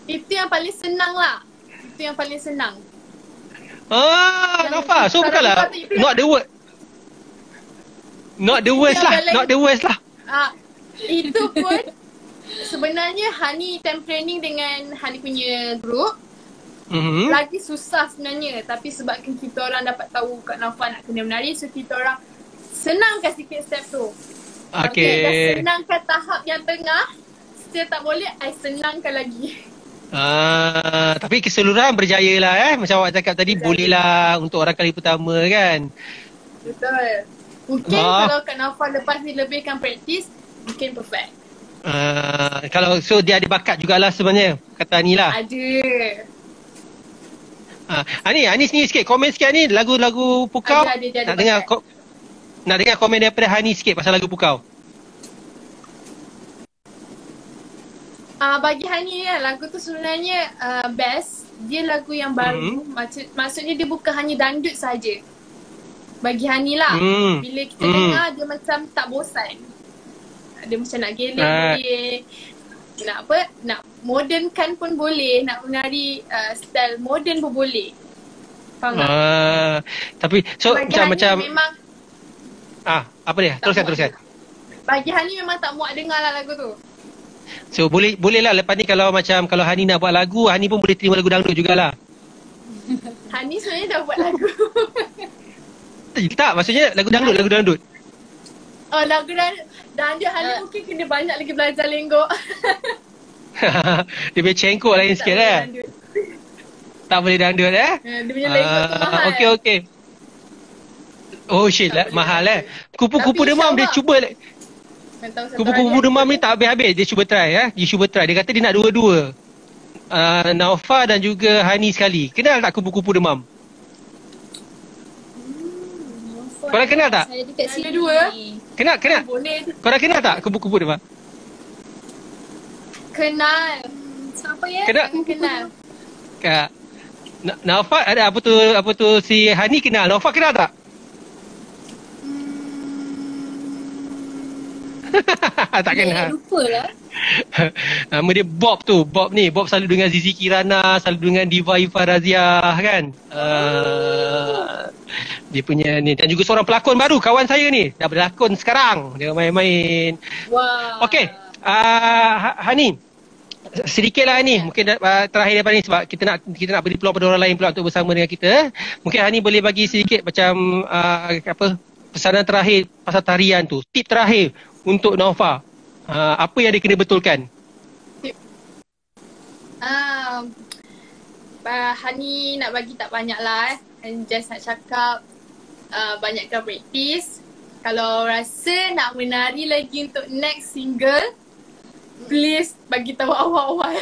Itu yang paling senang lah. Itu yang paling senang. Nova, so bukanlah not the worst. Not the worst lah. Itu pun sebenarnya Hani time training dengan Hani punya group lagi susah sebenarnya. Tapi sebabkan kita orang dapat tahu Kak Nova nak kena menari, so kita orang senangkan sikit step tu. Okay. Dah senangkan tahap yang tengah, still tak boleh, I senangkan lagi. Tapi keseluruhan berjaya lah Macam awak cakap tadi, boleh lah untuk orang kali pertama kan. Betul. Mungkin kalau Kak Nova lepas ni lebihkan praktis, mungkin perfect. Kalau so dia ada bakat jugalah sebenarnya, kata Hani lah. Ada. Hani sini sikit, komen sikit ni lagu-lagu Pukau. Ada Nak dengar komen daripada Hani sikit pasal lagu Pukau. Bagi Hani lagu tu sebenarnya best. Dia lagu yang baru. Maksudnya dia bukan hanya dandut saja. Bagi Hani lah. Bila kita dengar dia macam tak bosan. Dia macam nak geleng boleh. Nak modernkan pun boleh. Nak menari style moden pun boleh. Faham tak? Tapi so bagi macam memang apa dia? Teruskan. Bagi Hani memang tak muak dengar lah lagu tu. So boleh lah lepas ni kalau Hani nak buat lagu, Hani pun boleh terima lagu dangdut jugalah. Hani sebenarnya dah buat lagu. Tak, maksudnya lagu dangdut. Oh, lagu dangdut Hani mungkin kena banyak lagi belajar lenggok. Dia punya cengkok lain sikit tak boleh dangdut Dia punya lenggok tu mahal. Okay. Oh shit lah, mahal Kupu-kupu demam dia cuba Kupu-kupu demam ni tak habis-habis. Dia cuba try Dia kata dia nak dua-dua, Nova dan juga Hani sekali. Kenal tak kupu-kupu demam? Korang kenal tak? Saya dekat sini. Dua. Kenal? Boleh. Korang kenal tak kupu-kupu demam? Kenal. Siapa ya? Kenal. Kak Nova ada apa tu si Hani kenal. Nova kenal tak? Tak kenal. Lupa lah. Nama dia Bob tu. Bob selalu dengan Zizi Kirana, selalu dengan Diva Ifa Razia kan. Dia punya ni. Dan juga seorang pelakon baru, kawan saya ni. Dah berlakon sekarang. Dia main-main. Wow. Okey. Hani, sedikit lah ni. Mungkin terakhir daripada ni sebab kita nak beri peluang pada orang lain pula untuk bersama dengan kita. Mungkin Hani boleh bagi sedikit macam pesanan terakhir pasal tarian tu. Tip terakhir untuk Nova. Apa yang dia kena betulkan? Hani nak bagi tak banyak lah and just nak cakap banyakkan praktis. Kalau rasa nak menari lagi untuk next single, please bagi tahu awal-awal.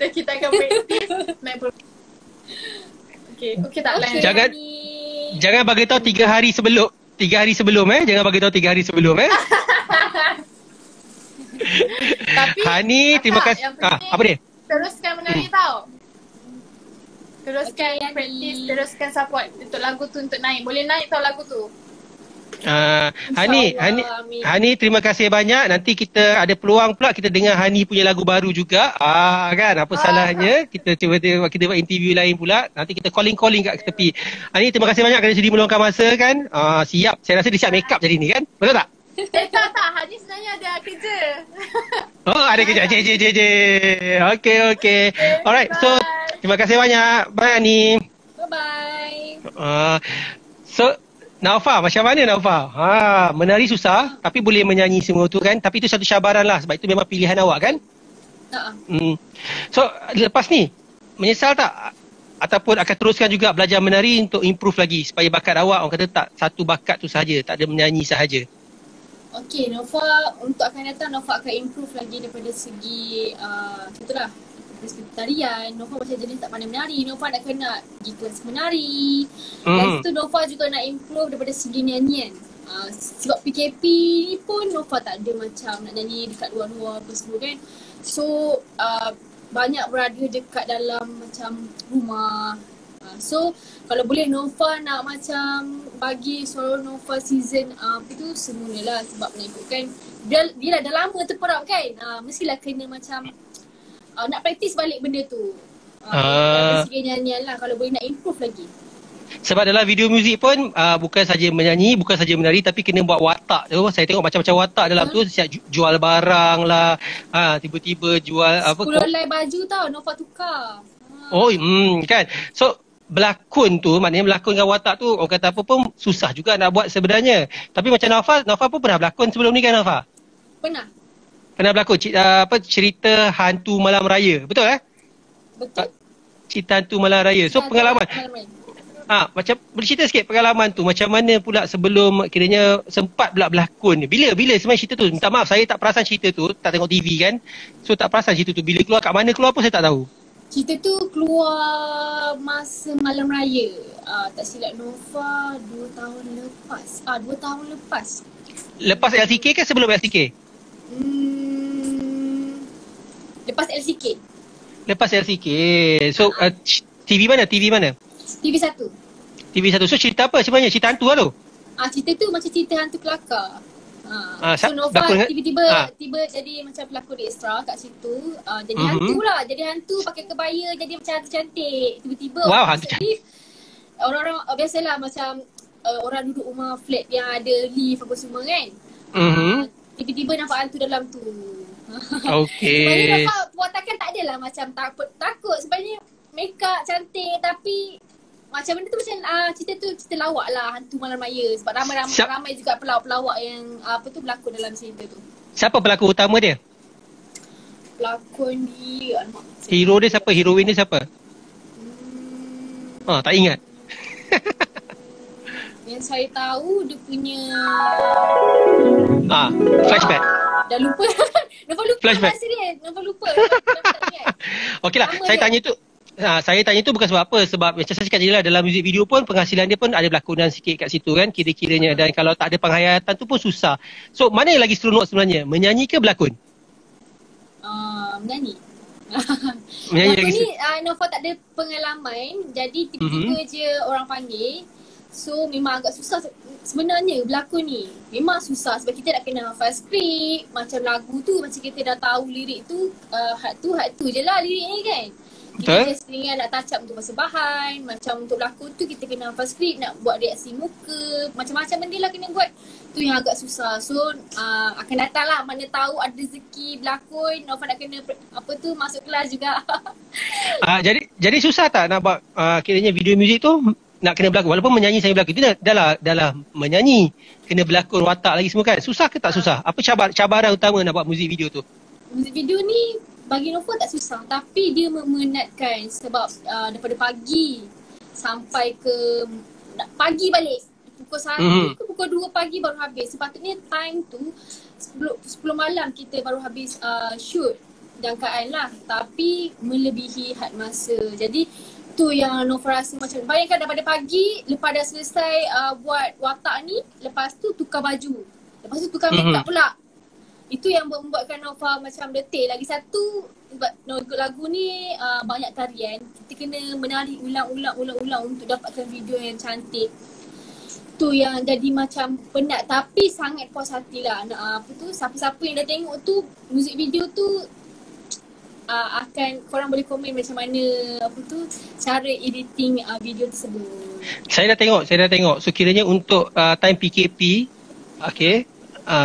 Dan kita akan praktis. Okay tak lain. Jangan bagi tahu 3 hari sebelum. 3 hari sebelum Jangan bagi tahu 3 hari sebelum Tapi Hani, terima kasih. Apa dia? Teruskan menari tau. Teruskan praktis, teruskan support untuk lagu tu untuk naik. Boleh naik tau lagu tu. Hani, terima kasih banyak. Nanti kita ada peluang pula kita dengar Hani punya lagu baru juga. Kan, apa salahnya kita cuba kita buat interview lain pula. Nanti kita calling kat tepi. Hani, terima kasih banyak kerana sudi meluangkan masa kan. Siap. Saya rasa dia siap make up jadi ni kan. Betul tak? Tak. Hani sebenarnya ada kerja. Ada kerja. Okay. Alright. So, terima kasih banyak. Bye Hani. Bye-bye. So, Nova, macam mana Nova? Menari susah tapi boleh menyanyi semua tu kan. Tapi itu satu cabaran lah sebab itu memang pilihan awak kan? So, lepas ni menyesal tak? Ataupun akan teruskan juga belajar menari untuk improve lagi supaya bakat awak, orang kata tak satu bakat tu sahaja, tak ada menyanyi sahaja. Okay, Nova untuk akan datang Nova akan improve lagi daripada segi itulah dari segi tarian. Nova macam jenis tak pandai menari. Nova nak kena pergi kelas menari. Dan itu Nova juga nak improve daripada segi nyanyian. Sebab PKP ni pun Nova tak ada macam nak nyanyi dekat luar-luar apa semua kan. So banyak berada dekat dalam macam rumah. So kalau boleh Nova nak macam bagi suara Nova season apa tu semualah sebab nak ikutkan dia dah lama terperap kan. Mestilah kena macam nak praktis balik benda tu. Dari segi nyanyian lah kalau boleh nak improve lagi. Sebab dalam video muzik pun bukan saja menyanyi, bukan saja menari tapi kena buat watak tu. Saya tengok macam-macam watak dalam tu, siap jual barang lah, tiba-tiba jual 10 helai baju tau Nova tukar. Kan. So berlakon tu, maknanya berlakon dengan watak tu orang kata apa pun susah juga nak buat sebenarnya. Tapi macam Nova pun pernah berlakon sebelum ni kan Nova? Pernah berlakon cerita hantu malam raya, betul Betul. Cerita hantu malam raya. So pengalaman. Macam boleh cerita sikit pengalaman tu macam mana pula sebelum kiranya sempat pula berlakon. Bila sebenarnya cerita tu? Minta maaf saya tak perasan cerita tu, tak tengok TV kan. So tak perasan cerita tu bila keluar, kat mana keluar pun saya tak tahu. Cerita tu keluar masa malam raya. Tak silap Nova 2 tahun lepas. 2 tahun lepas. Lepas LCK ke sebelum LCK? Lepas LCK. Lepas LCK. So TV mana? TV1. TV1. So cerita apa sebenarnya? Cerita hantu lah tu? Cerita tu macam cerita hantu kelakar. So Nova tiba-tiba jadi macam pelakon ekstra kat situ. Jadi hantu lah. Jadi hantu pakai kebaya, jadi macam hantu cantik. Tiba-tiba hantu cantik. Orang biasalah macam orang duduk rumah flat yang ada lift apa semua kan. Tiba-tiba nampak hantu dalam tu. Okay. Sebenarnya nampak perwatakan tak adalah macam takut. Sebenarnya make up cantik tapi macam benda tu macam cerita tu cerita lawak lah, hantu malam raya. Sebab ramai juga pelawak yang berlakon dalam cerita tu. Siapa pelakon utama dia? Pelakon dia hero dia siapa? Heroin dia siapa? Tak ingat. Yang saya tahu dia punya flashback. Dah lupa. Nova lupa flashback. Masa dia. Nova lupa. Okeylah, saya tanya tu bukan sebab apa. Sebab macam saya cakap je lah, dalam muzik video pun penghasilan dia pun ada berlakonan sikit kat situ kan, kira-kiranya. Dan kalau tak ada penghayatan tu pun susah. So mana yang lagi seronok sebenarnya? Menyanyi ke berlakon? Menyanyi. Menyanyi lagi ni Nova tak ada pengalaman. Jadi tiba-tiba je orang panggil. So memang agak susah sebenarnya berlakon ni. Memang susah sebab kita nak kena hafal skrip. Macam lagu tu macam kita dah tahu lirik tu, hat tu je lah lirik ni kan. Kita just tinggal nak touch up untuk masa bahan. Macam untuk berlakon tu kita kena hafal skrip, nak buat reaksi muka, macam-macam benda lah kena buat. Tu yang agak susah. So akan datang lah, mana tahu ada rezeki berlakon, Nova nak kena masuk kelas juga. Jadi susah tak nak buat kiranya video muzik tu nak kena berlakon? Walaupun menyanyi saya berlakon, itu dah lah menyanyi, kena berlakon watak lagi semua kan. Susah ke tak susah? Apa cabaran utama nak buat muzik video tu? Muzik video ni bagi Nova tak susah, tapi dia memenatkan sebab daripada pagi sampai ke pagi balik pukul 1 ke pukul 2 pagi baru habis. Sepatutnya time tu 10 malam kita baru habis shoot jangkaan lah, tapi melebihi had masa. Jadi tu yang Nova rasa macam, bayangkan daripada pagi lepas dah selesai buat watak ni, lepas tu tukar baju, lepas tu tukar make up pula. Itu yang membuatkan Nova macam detail. Lagi satu, sebab lagu ni banyak tarian, kita kena menari ulang-ulang untuk dapatkan video yang cantik. Tu yang jadi macam penat, tapi sangat puas hati lah. Siapa-siapa yang dah tengok tu, muzik video tu akan korang boleh komen macam mana cara editing video tersebut. Saya dah tengok. So kiranya untuk time PKP, okay,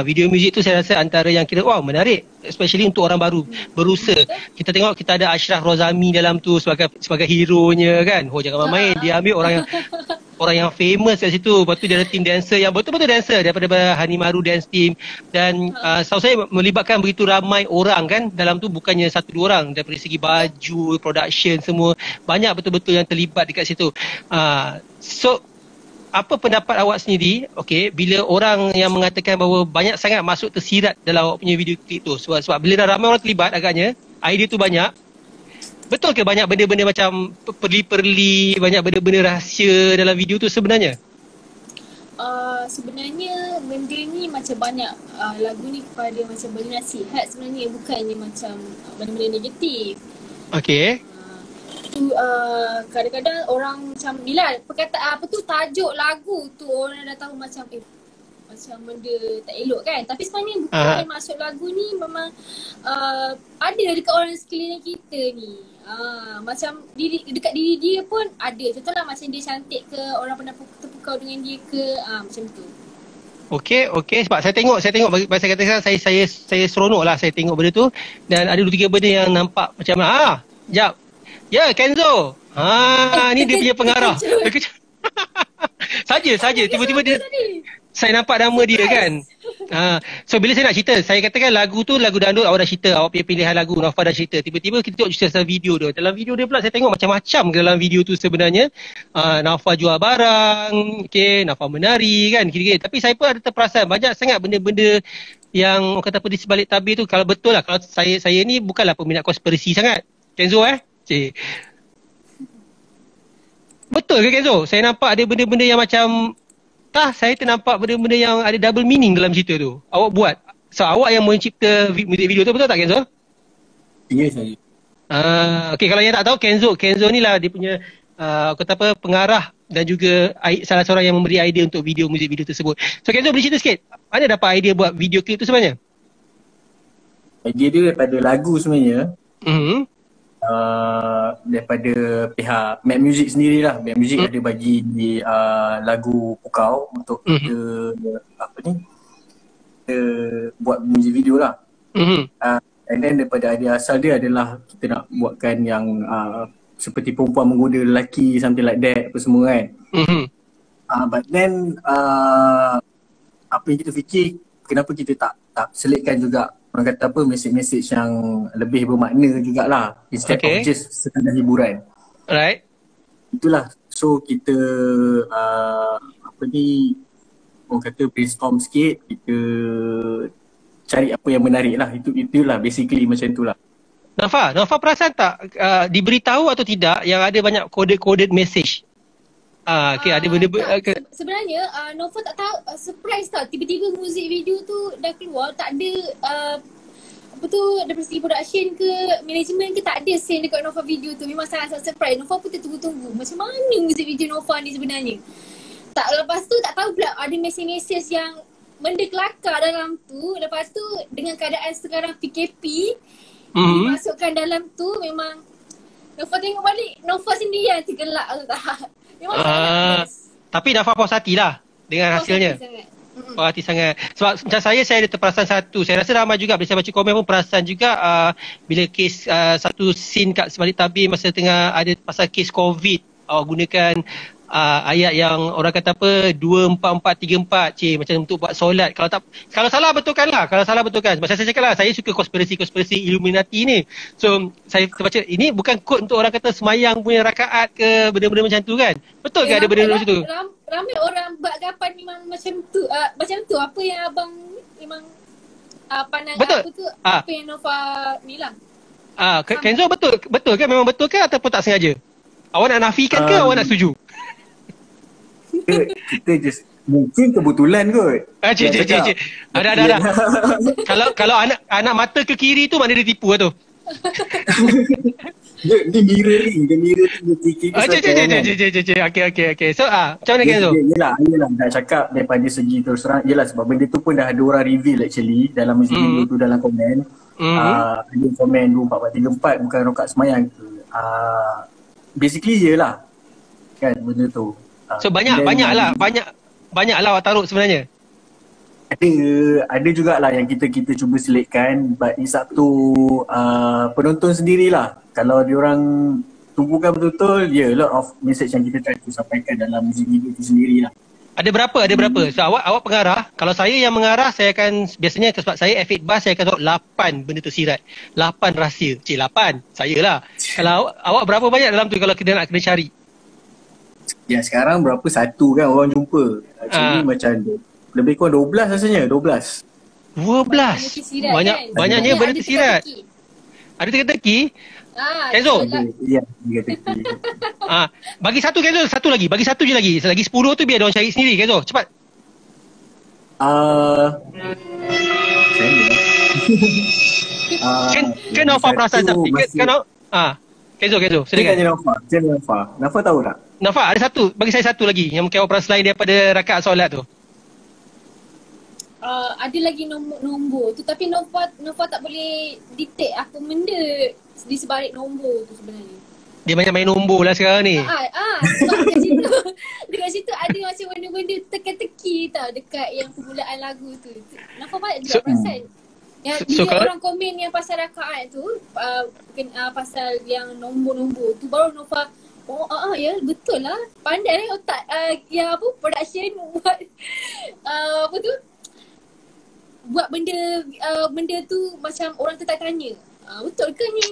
video muzik tu saya rasa antara yang kira menarik, especially untuk orang baru berusaha. Kita tengok kita ada Ashraf Rozami dalam tu sebagai hero-nya kan. Jangan main, dia ambil orang yang famous kat situ. Lepas tu dia ada team dancer yang betul-betul dancer daripada Hani Maru Dance Team. Dan setahu saya melibatkan begitu ramai orang kan dalam tu, bukannya 1-2 orang. Daripada segi baju, production, semua banyak betul-betul yang terlibat dekat situ. So apa pendapat awak sendiri, okay, bila orang yang mengatakan bahawa banyak sangat masuk tersirat dalam awak punya video klip tu? Sebab bila dah ramai orang terlibat agaknya, idea tu banyak. Betul ke banyak benda-benda macam perli-perli, banyak benda-benda rahsia dalam video tu sebenarnya? Sebenarnya benda ni macam banyak lagu ni kepada macam bagi nasihat sebenarnya, bukannya macam benda-benda negatif. Okay. Tu kadang-kadang orang macam bila perkataan apa tu tajuk lagu tu orang dah tahu macam macam benda tak elok kan. Tapi sebenarnya bukan maksud lagu ni memang ada dekat orang sekeliling kita ni. Macam dekat diri dia pun ada. Contohlah macam dia cantik ke, orang pernah terpukau dengan dia ke, macam tu. Okey, sebab saya tengok bahasa kata saya seronok lah saya tengok benda tu, dan ada 2-3 benda yang nampak macam jap. Ya, Kenzo. Ni dia punya pengarah. Saja tiba-tiba dia saya nampak nama dia kan. So bila saya nak cerita, saya katakan lagu tu lagu dandut, awak dah cerita, awak punya pilihan lagu, Nova dah cerita. Tiba-tiba kita tengok cerita video dia. Dalam video dia pula saya tengok macam-macam ke dalam video tu sebenarnya. Nova jual barang, okey, Nova menari kan, kira-kira. Tapi saya pun ada terperasan banyak sangat benda-benda yang orang kata apa di sebalik tabir tu. Kalau betul lah, kalau saya ni bukanlah peminat konspirasi sangat. Kenzo Cik. Betul ke Kenzo? Saya nampak ada benda-benda yang macam saya ternampak benda-benda yang ada double meaning dalam cerita tu. Awak buat. So awak yang mencipta muzik video tu, betul tak Kenzo? Ya, saya. Okey, kalau yang tak tahu, Kenzo ni lah dia punya kata apa, pengarah dan juga salah seorang yang memberi idea untuk muzik video tersebut. So Kenzo boleh cerita sikit, mana dapat idea buat video klip tu sebenarnya? Idea dia daripada lagu sebenarnya. Daripada pihak Mad Music sendirilah. Mad Music ada bagi lagu Pukau untuk kita kita buat music video lah. And then daripada idea asal dia adalah kita nak buatkan yang seperti perempuan menggoda lelaki, something like that apa semua kan. But then apa yang kita fikir, kenapa kita tak selitkan juga orang kata apa, mesej-mesej yang lebih bermakna jugalah, instead of just sekadar hiburan. Right. Itulah. So kita orang kata brainstorm sikit, kita cari apa yang menarik lah. Itulah basically macam itulah. Nova perasan tak diberitahu atau tidak yang ada banyak coded message? Ada benda sebenarnya Nova tak tahu, surprise tau, tiba-tiba muzik video tu dah keluar, tak ada apa tu, daripada segi production ke management ke, tak ada scene dekat Nova video tu. Memang sangat-sangat surprise. Nova pun tertunggu-tunggu macam mana muzik video Nova ni sebenarnya. Lepas tu tak tahu pula ada mesej-mesej yang benda kelakar dalam tu. Lepas tu dengan keadaan sekarang PKP dimasukkan dalam tu, memang Nova tengok balik, Nova sendiri yang tergelak tu tak. Tapi Nova puas hati lah dengan hasilnya. Puas hati sangat. Sebab macam saya ada terperasan satu. Saya rasa ramai juga bila saya baca komen pun perasan juga bila kes satu scene kat sebalik tabir masa tengah ada pasal kes COVID, awak gunakan ayat yang orang kata apa 2-4-4-3-4 macam untuk buat solat. Kalau salah betulkanlah. Kalau salah betulkan. Sebab saya cakap lah, saya suka konspirasi Illuminati ni. So saya terbaca ini bukan kod untuk orang kata semayang punya rakaat ke benda-benda macam tu kan. Betul ke ada benda-benda macam tu? Ramai orang beragapan memang macam tu. Macam tu apa yang abang memang pandang betul. Apa tu apa yang Nova ni lah. Kenzo betul ke? Memang betul ke ataupun tak sengaja? Awak nak nafikan ke awak nak setuju? Kita just mungkin kebetulan kot. Cik. Ada. Kalau anak mata ke kiri tu mana dia tipu lah tu. Dia mirroring dia fikir Cik. Okey. So macam mana Kenzo? Yelah nak cakap daripada segi terus terang, yelah sebab benda tu pun dah ada orang reveal actually dalam muzik video tu, dalam komen. Ada komen 2-4-4-3-4 bukan rokat semayang tu. Basically yelah kan benda tu. So banyak lah awak taruh sebenarnya. Ada jugalah yang kita cuba selitkan, but it's up to penonton sendirilah. Kalau diorang tumpukan betul-betul, a lot of message yang kita try to sampaikan dalam muzik video tu sendirilah. Ada berapa? So awak pengarah. Kalau saya yang mengarah, saya akan biasanya sebab saya F8 Bass, saya akan taruh 8 benda tersirat. 8 rahsia. 8. Saya lah. Kalau awak berapa banyak dalam tu kalau kita nak kena cari? Ya sekarang berapa satu kan orang jumpa. Actually macam lebih kurang 12 rasanya, 12. 12. Banyaknya benda tersirat. Ada teka-teki? Kenzo? Ya, teka-teki. Bagi satu Kenzo, satu lagi. Bagi satu je lagi. Lagi 10 tu biar diorang cari sendiri Kenzo. Cepat. Kan Nova perasan tak? Kenzo, Silakan. Tanya Nafa. Nafa tahu tak? Nafa, ada satu. Bagi saya satu lagi yang mungkin operasi selain daripada rakaat solat tu. Ada lagi nombor tu, tapi Nova tak boleh detect apa benda di sebalik nombor tu sebenarnya. Dia banyak main nombor lah sekarang ni. Sebab dekat situ ada macam benda-benda teka-teki tau dekat yang permulaan lagu tu. Nova banyak juga perasan. Yang bila orang komen yang pasal rakaat tu, pasal yang nombor-nombor tu, baru Nova ya betul lah. Pandai lah otak yang apa production buat apa tu, buat benda tu macam orang tertanya. Betul ke ni?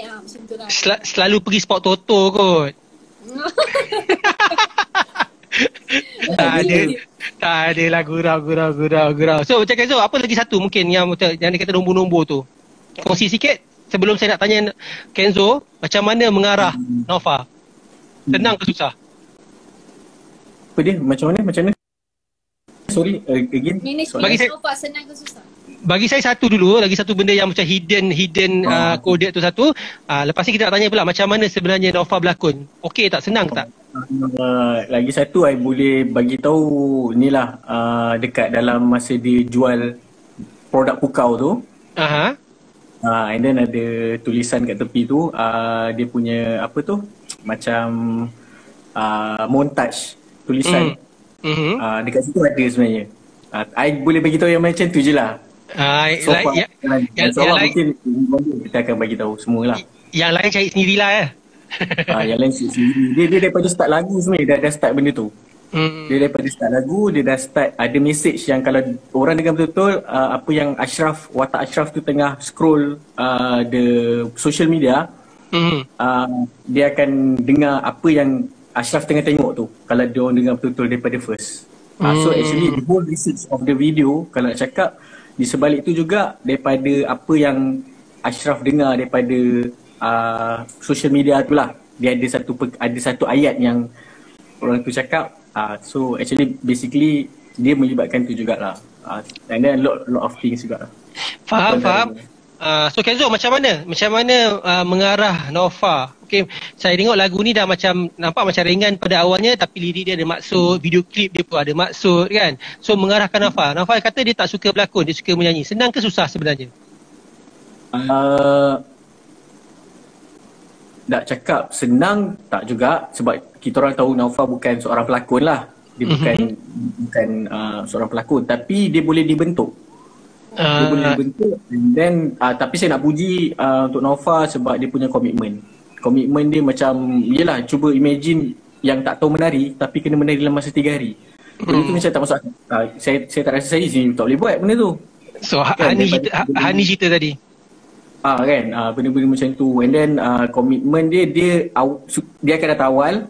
Macam tu lah. Selalu pergi spot Toto kot. Tak ada lah gurau. So macam Kenzo, apa lagi satu mungkin yang dia kata nombor-nombor tu? Kongsi sikit sebelum saya nak tanya Kenzo, macam mana mengarah Nova? Senang ke susah? Apa dia? Macam mana? Sorry, again. Bagi saya Nova senang ke susah? Bagi saya satu dulu, lagi satu benda yang macam hidden coded tu satu. Lepas ni kita nak tanya pula macam mana sebenarnya Nova berlakon. Okey tak? Senang tak? Lagi satu, I boleh bagi tahu ni lah, dekat dalam masa dia jual produk pukau tu. And then ada tulisan kat tepi tu, dia punya apa tu, macam montage tulisan. Dekat situ ada sebenarnya. I boleh bagi tahu yang macam tu je lah. Mungkin kita akan bagi tahu semualah. Yang lain cari sendirilah ya. Yang lain cari sendiri. Dia daripada start lagu sebenarnya dah start benda tu. Dia daripada start lagu, dia dah start ada message yang kalau orang dengar betul-betul apa yang watak Ashraf tu tengah scroll the social media, dia akan dengar apa yang Ashraf tengah tengok tu kalau dia orang dengar betul-betul daripada first. So actually the whole research of the video, kalau nak cakap di sebalik tu juga daripada apa yang Ashraf dengar daripada social media tu lah. Dia ada satu ayat yang orang tu cakap. So actually basically dia melibatkan tu jugalah. And then lot of things jugalah. Faham. So Kenzo, macam mana mengarah Nova? Okay, saya tengok lagu ni dah macam nampak macam ringan pada awalnya, tapi lirik dia ada maksud, video klip dia pun ada maksud kan. So mengarahkan Nova kata dia tak suka berlakon, dia suka menyanyi. Senang ke susah sebenarnya? Nak cakap senang tak juga, sebab kita orang tahu Nova bukan seorang pelakon lah. Dia bukan seorang pelakon, tapi dia boleh dibentuk. Dia boleh dibentuk. And then tapi saya nak puji untuk Nova sebab dia punya komitmen dia macam, yelah, cuba imagine yang tak tahu menari tapi kena menari dalam masa 3 hari. Benda tu macam tak masuk akal. Saya tak rasa saya sini tak boleh buat benda tu. So kan, Hani cerita tadi kan, benda-benda macam tu. And then komitmen dia akan datang awal.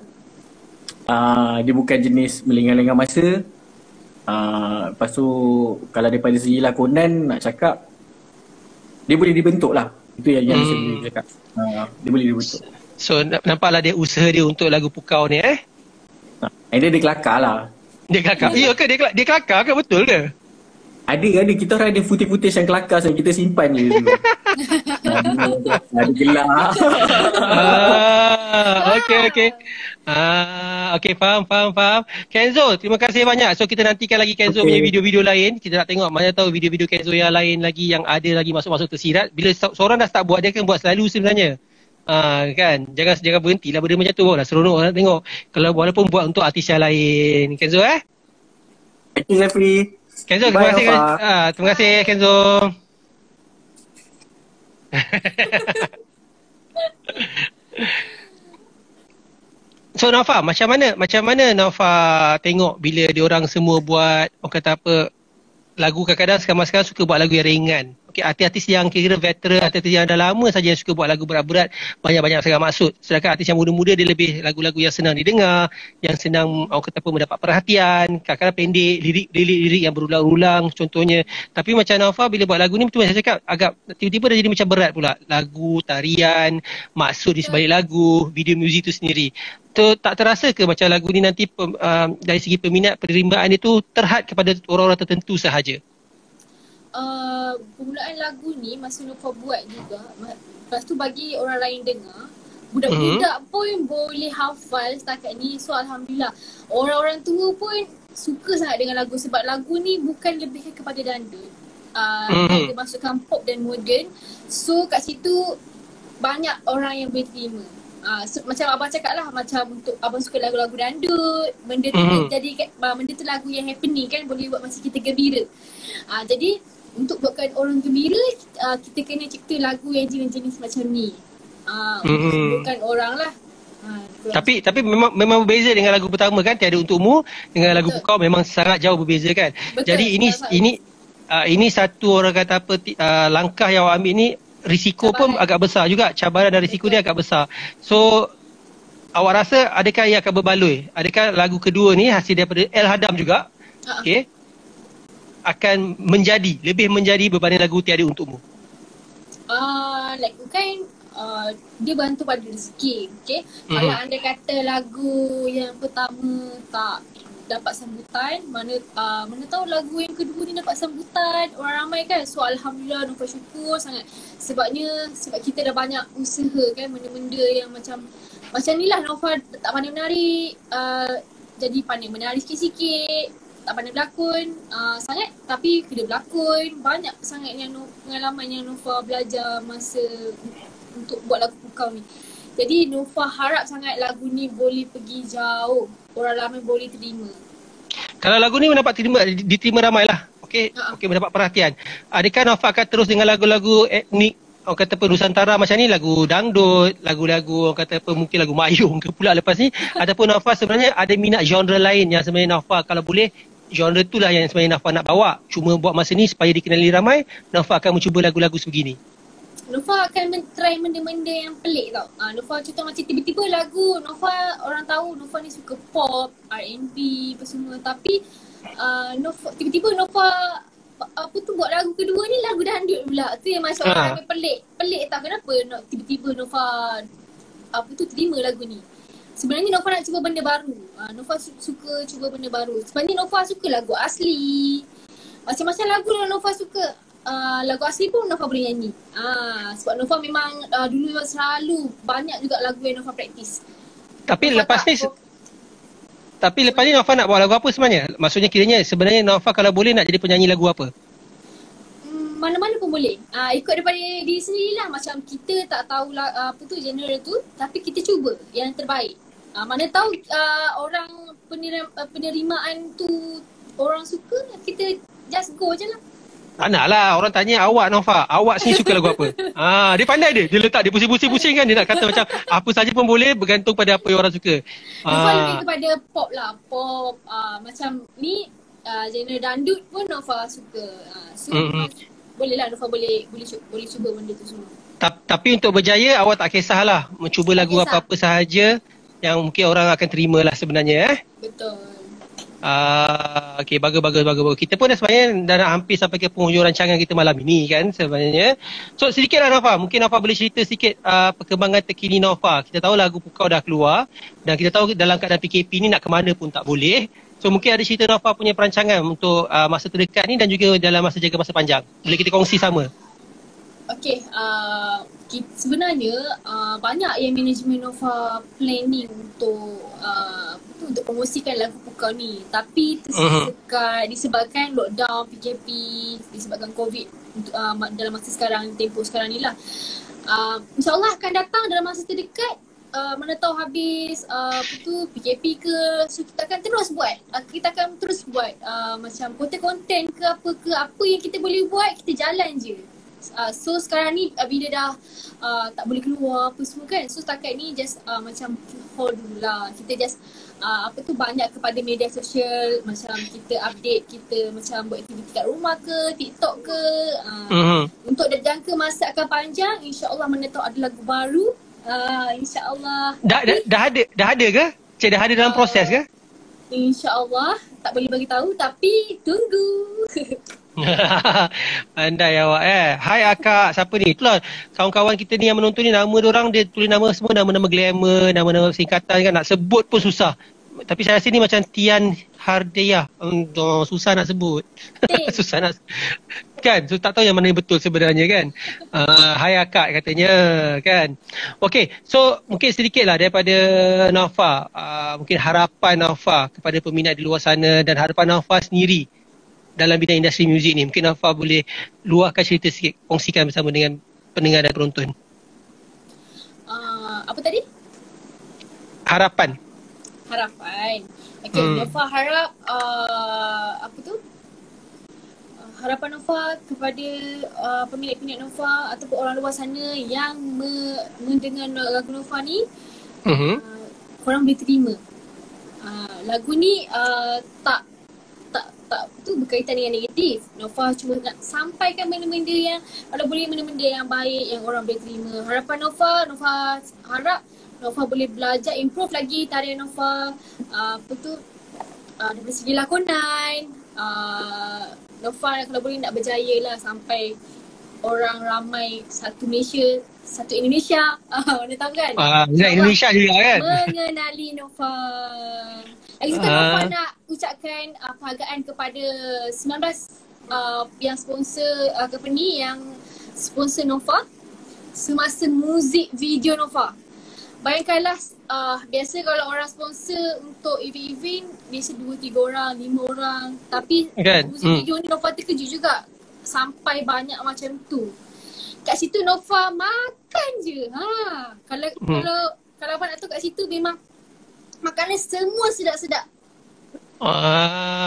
Dia bukan jenis melengah-lengah masa. Lepas tu kalau daripada segi lakonan nak cakap, dia boleh dibentuk lah. Itu yang saya boleh cakap. Dia boleh dibentuk. So nampaklah dia usaha dia untuk lagu Pukau ni And then dia kelakar lah. Dia kelakar? Ya ke? Dia kelakar ke? Betul ke? Ada. Kita orang ada footage yang kelakar, so kita simpan je. Ada gelak. Okay. Okay, faham. Kenzo, terima kasih banyak. So kita nantikan lagi Kenzo punya video-video lain. Kita nak tengok mana tahu video-video Kenzo yang lain lagi yang ada lagi masuk-masuk tersirat. Bila seorang dah start buat, dia akan buat selalu sebenarnya. Kan, jangan berhenti lah benda macam tu. Lah seronok orang tengok. Kalau walaupun buat untuk artis yang lain. Kenzo Thank you, Zafri. Kenzo, terima kasih. Terima kasih Kenzo. So Nova, macam mana Nova tengok bila diorang semua buat, orang kata apa, lagu kadang-kadang sekarang suka buat lagu yang ringan. Okey, artis-artis yang kira veteran, artis yang dah lama saja yang suka buat lagu berat-berat, banyak-banyak sangat maksud. Sedangkan artis yang muda-muda dia lebih lagu-lagu yang senang didengar, yang senang orang kata apa mendapat perhatian, kadang-kadang pendek, lirik yang berulang-ulang contohnya. Tapi macam Nova bila buat lagu ni, betul saya cakap, agak tiba-tiba dah jadi macam berat pula. Lagu, tarian, maksud di sebalik lagu, video muzik tu sendiri. Tak terasa ke macam lagu ni nanti dari segi peminat, penerimaan itu terhad kepada orang-orang tertentu sahaja? Permulaan lagu ni masa Nova buat juga, lepas tu bagi orang lain dengar, Budak-budak pun boleh hafal setakat ni. So Alhamdulillah. Orang-orang tua pun suka sangat dengan lagu sebab lagu ni bukan lebih kepada dangdut. Dia masukkan pop dan modern. So kat situ banyak orang yang boleh terima. So, macam abang cakap lah, macam untuk abang suka lagu-lagu dangdut, benda tu jadi benda tu lagu yang happening kan, boleh buat masa kita gembira. Jadi untuk buatkan orang gembira, kita kena cipta lagu yang jenis-jenis macam ni. Bukan orang lah. Tapi memang berbeza dengan lagu pertama kan, Tiada Untukmu dengan lagu Kau memang sangat jauh berbeza kan. Betul, jadi ini satu orang kata apa, langkah yang awak ambil ni risiko cabaran pun agak besar juga, cabaran dan risiko dia agak besar. So awak rasa adakah ia akan berbaloi? Adakah lagu kedua ni hasil daripada El Hadam juga okay, akan lebih menjadi berbanding lagu Tiada Untukmu? Dia bantu pada rezeki, okay? Kalau anda kata lagu yang pertama tak dapat sambutan, mana tahu lagu yang kedua ni dapat sambutan orang ramai kan. So Alhamdulillah, Nova syukur sangat sebab kita dah banyak usaha kan, benda-benda yang macam ni lah. Nova tak pandai menari, jadi pandai menari sikit-sikit, tak pandai berlakon sangat, tapi kena berlakon. Banyak sangat yang pengalaman yang Nova belajar masa untuk buat lagu Kau ni. Jadi Nova harap sangat lagu ni boleh pergi jauh, orang ramai boleh terima. Kalau lagu ni mendapat diterima ramai lah, okey, mendapat perhatian, adakah Nova akan terus dengan lagu-lagu etnik, orang kata Nusantara macam ni, lagu dangdut, lagu-lagu orang kata mungkin lagu mayung ke pula lepas ni? Ataupun Nova sebenarnya ada minat genre lain yang sebenarnya Nova kalau boleh genre tu lah yang sebenarnya Nova nak bawa, cuma buat masa ni supaya dikenali ramai, Nova akan mencuba lagu-lagu sebegini? Nova akan try benda-benda yang pelik tau. Nova contoh macam tiba-tiba lagu Nova, orang tahu Nova ni suka pop, R&B apa semua, tapi tiba-tiba Nova buat lagu kedua ni lagu dangdut pula. Tu yang macam orang pelik. Pelik tak kenapa tiba-tiba Nova terima lagu ni. Sebenarnya Nova nak cuba benda baru. Nova suka cuba benda baru. Sebenarnya Nova suka lagu asli. Macam-macam lagu yang Nova suka. Lagu asli pun Nova boleh nyanyi. Sebab Nova memang dulu memang selalu banyak juga lagu yang Nova praktis. Tapi lepas ni Nova nak buat lagu apa sebenarnya? Maksudnya kiranya sebenarnya Nova kalau boleh nak jadi penyanyi lagu apa? Mana-mana pun boleh. Ikut daripada diri sendirilah. Macam kita tak tahu genre tu, tapi kita cuba yang terbaik. Mana tahu orang penerimaan tu orang suka, kita just go je lah. Tak nak lah, orang tanya awak Nova, awak sini suka lagu apa? Dia pandai dia letak, dia pusing-pusing kan, dia nak kata macam apa saja pun boleh bergantung pada apa yang orang suka. Nova lebih kepada pop lah, pop macam ni genre dangdut pun Nova suka. So boleh lah Nova boleh cuba benda tu semua. Tapi untuk berjaya awak tak kisahlah mencuba lagu apa-apa sahaja yang mungkin orang akan terima lah sebenarnya. Betul. Okey, bagus. Kita pun dah sebenarnya dah nak hampir sampai ke penghujung rancangan kita malam ini kan sebenarnya. So sedikitlah Nova, mungkin Nova boleh cerita sikit perkembangan terkini Nova. Kita tahu lagu Kau dah keluar dan kita tahu dalam keadaan PKP ni nak ke mana pun tak boleh. So mungkin ada cerita Nova punya perancangan untuk masa terdekat ni dan juga dalam masa jangka masa panjang. Boleh kita kongsi sama? Okey, sebenarnya banyak yang manajemen Nova planning untuk promosikan lagu Kau ni, tapi disebabkan lockdown, PKP, disebabkan COVID dalam masa sekarang, tempoh sekarang ni lah. InsyaAllah akan datang dalam masa terdekat. Mana tahu habis PKP ke, so kita akan terus buat. Macam konten-konten ke apa yang kita boleh buat, kita jalan je. So sekarang ni bila dah tak boleh keluar apa semua kan, so setakat ni just macam hold dulu lah. Kita just banyak kepada media sosial, macam kita update, kita macam buat aktiviti kat rumah ke, TikTok ke. Untuk jangka masa akan panjang, insyaAllah mana tahu ada lagu baru. InsyaAllah. Dah ada ke? Cik dah ada dalam proses ke? InsyaAllah. Tak boleh bagi tahu tapi tunggu. Pandai awak Hai akak, siapa ni? Itulah kawan-kawan kita ni yang menonton ni, nama diorang dia tulis nama semua nama-nama glamour, nama-nama singkatan kan, nak sebut pun susah. Tapi saya rasa ni macam Tian Hardayah. Susah nak sebut. Susah nak kan, so tak tahu yang mana yang betul sebenarnya kan. Hai akak katanya kan. Okay, so mungkin sedikit lah daripada Naufal, mungkin harapan Naufal kepada peminat di luar sana dan harapan Naufal sendiri dalam bidang industri muzik ni. Mungkin Naufal boleh luahkan cerita sikit, kongsikan bersama dengan pendengar dan penonton. Apa tadi? Harapan. Okay, Naufal harap harapan Naufal kepada pemilik-pemilik Naufal ataupun orang luar sana yang mendengar lagu Naufal ni, korang boleh terima. Lagu ni tak berkaitan dengan negatif. Naufal cuma nak sampaikan benda-benda yang, kalau boleh benda-benda yang baik yang orang boleh terima. Harapan Naufal harap Naufal boleh belajar, improve lagi tarian Naufal. Daripada segi lakonan, Naufal kalau boleh nak berjaya lah sampai orang ramai satu Malaysia, satu Indonesia. Mana tahu kan? Indonesia juga kan? Mengenali Naufal. Lagi satu Naufal nak ucapkan penghargaan kepada 19 yang sponsor company yang sponsor Naufal semasa muzik video Naufal. Bayangkanlah, biasa kalau orang sponsor untuk event-event biasa 2-3 orang, 5 orang. Tapi muzik video ni Naufal terkejut juga sampai banyak macam tu. Kat situ Naufal makan je. Kalau abang nak tahu kat situ memang makanan semua sedap-sedap.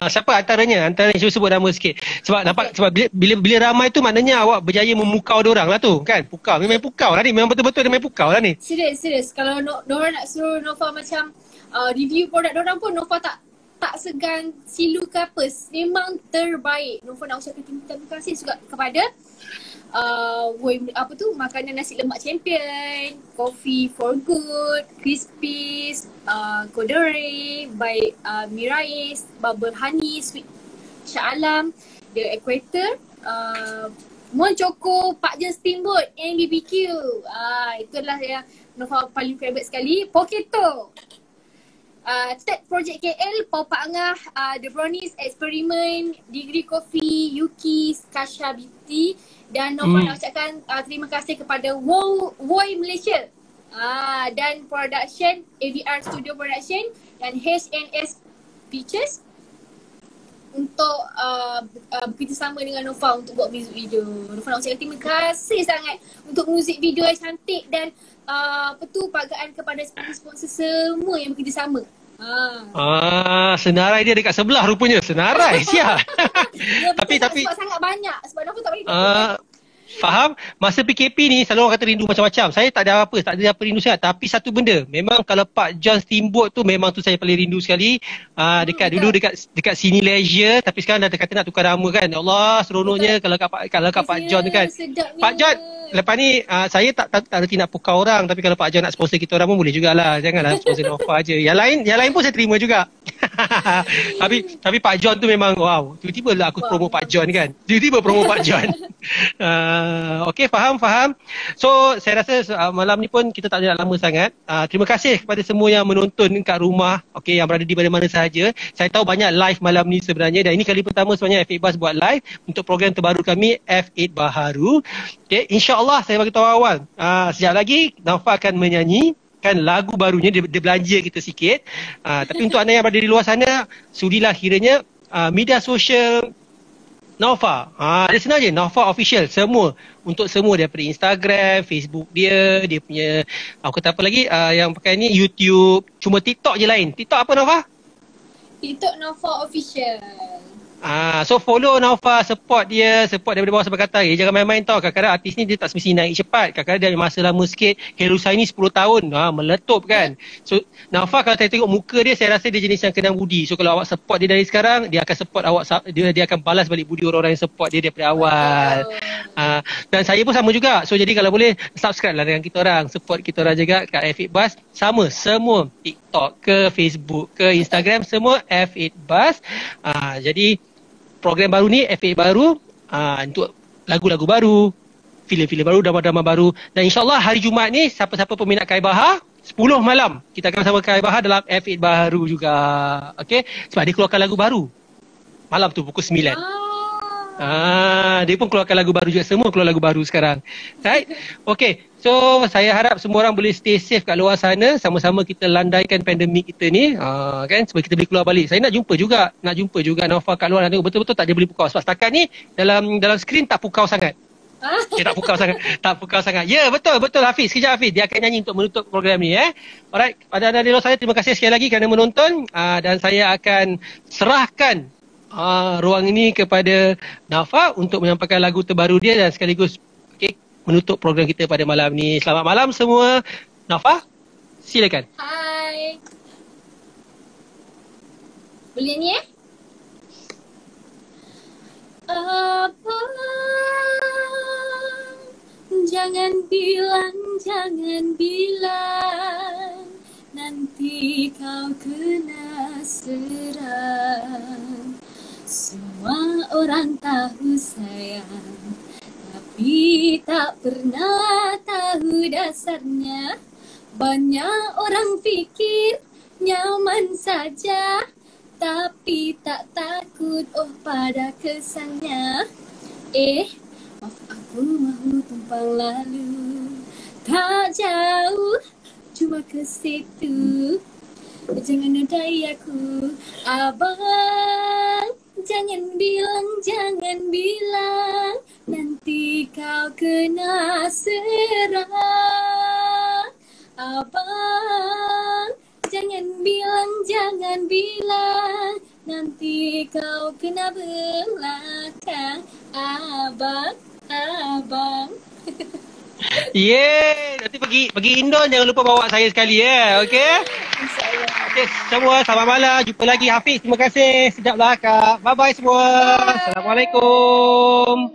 Siapa antaranya cuba sebut nama sikit. Sebab nampak, sebab bila ramai tu maknanya awak berjaya memukau diorang lah tu kan. Memang pukau lah ni, memang betul-betul dia main pukau lah ni. Serius. Kalau diorang nak suruh Naufal macam review produk diorang pun, Naufal tak segan silu ke apa. Memang terbaik. Naufal nak ucapkan terima kasih juga kepada makanan nasi lemak champion, coffee for good, crispies, kodore by Mirais, bubble honey, sweet Shah Alam, the equator, Mon Choco, Pak Jen steamboat and BBQ. Itulah yang Naufal paling favorite sekali. Poketo, Ted Project KL, Pau Pak Angah, The Brownies Experiment, Degree Coffee, Yuki, Kasha Beauty. Dan Naufal nak ucapkan terima kasih kepada Woi Malaysia dan production, AVR Studio Production dan HNS Pictures untuk bekerjasama dengan Naufal untuk buat music video. Naufal nak ucapkan terima kasih sangat untuk music video yang cantik dan penghargaan kepada sponsor semua yang bekerjasama. Senarai dia dekat sebelah rupanya. Senarai siap. Tapi sebab sangat banyak. Sebab Naufal tak boleh faham? Masa PKP ni selalu orang kata rindu macam-macam. Saya tak ada apa rindu sangat. Tapi satu benda, memang kalau Pak John Steamboat tu memang tu saya paling rindu sekali. Dulu dekat Sini Leisure, tapi sekarang dah kata nak tukar nama kan. Ya Allah, seronoknya kalau kat Pak John tu kan. Sedapnya. Pak John, lepas ni saya tak reti nak pukau orang, tapi kalau Pak John nak sponsor kita orang pun boleh jugalah. Janganlah sponsor Naufal je. Yang lain pun saya terima juga. tapi Pak John tu memang wow. Tiba-tiba lah aku promo Pak John kan. Tiba-tiba promo Pak John. Okey, faham. So saya rasa malam ni pun kita tak ada lama sangat. Terima kasih kepada semua yang menonton kat rumah, okey, yang berada di mana-mana sahaja. Saya tahu banyak live malam ni sebenarnya, dan ini kali pertama sebenarnya F8 Buzz buat live untuk program terbaru kami F8 Baharu. Okey, insya-Allah saya bagi tahu awal. Sekejap lagi Naufal akan menyanyi kan lagu barunya, dia belanja kita sikit. Tapi untuk anda yang berada di luar sana, sudilah kiranya media sosial Naufal. Dia senang je, Naufal Official. Semua. Untuk semua, daripada Instagram, Facebook dia punya, aku kata apa lagi, yang pakai ni YouTube. Cuma TikTok je lain. TikTok apa Naufal? TikTok Naufal Official. So follow Naufal, support daripada bawah sampai kata. Jangan main-main tau. Kadang-kadang artis ni dia tak semesti naik cepat. Kadang-kadang dia masa lama sikit. Herusa ni 10 tahun. Meletup kan. So Naufal kalau saya tengok muka dia, saya rasa dia jenis yang kenang budi. So kalau awak support dia dari sekarang, dia akan support awak, dia akan balas balik budi orang-orang yang support dia daripada awal. Dan saya pun sama juga. So jadi kalau boleh subscribe lah dengan kita orang. Support kita orang juga kat F8 Buzz. Sama semua. TikTok ke Facebook ke Instagram, semua F8 Buzz. Jadi program baru ni F8 Baru untuk lagu-lagu baru, filem-filem baru, drama-drama baru. Dan insyaAllah hari Jumaat ni siapa-siapa peminat Kai Bahar 10 malam kita akan bersama Kai Bahar dalam F8 Baharu juga. Okay, sebab dia keluarkan lagu baru malam tu pukul 9. Dia pun keluarkan lagu baru juga. Semua keluar lagu baru sekarang. Right? Okay. So, saya harap semua orang boleh stay safe kat luar sana. Sama-sama kita landaikan pandemik kita ni. Kan? Supaya kita boleh keluar balik. Saya nak jumpa juga Naufal kat luar. Betul-betul tak dia boleh pukau. Sebab setakat ni dalam skrin tak pukau sangat. Tak pukau sangat. Ya, betul Hafiz. Sekejap Hafiz. Dia akan nyanyi untuk menutup program ni. Alright. Pada anda di luar sana, terima kasih sekali lagi kerana menonton. Dan saya akan serahkan ruang ini kepada Nafa untuk menyampaikan lagu terbaru dia dan sekaligus menutup program kita pada malam ni. Selamat malam semua. Nafa, silakan. Hai. Boleh ni Apa? Jangan bilang nanti kau kena serang. Semua orang tahu sayang, tapi tak pernah tahu dasarnya. Banyak orang fikir nyaman saja, tapi tak takut pada kesannya. Maaf aku mahu tumpang lalu, tak jauh, cuma ke situ. Jangan nodai aku, abang. Jangan bilang nanti kau kena serang. Abang, jangan bilang nanti kau kena belakang. Abang. Nanti pergi Indon, jangan lupa bawa saya sekali okey. InsyaAllah. Okey, semua selamat malam. Jumpa lagi Hafiz. Terima kasih. Sekejap lah Kak. Bye bye semua. Assalamualaikum.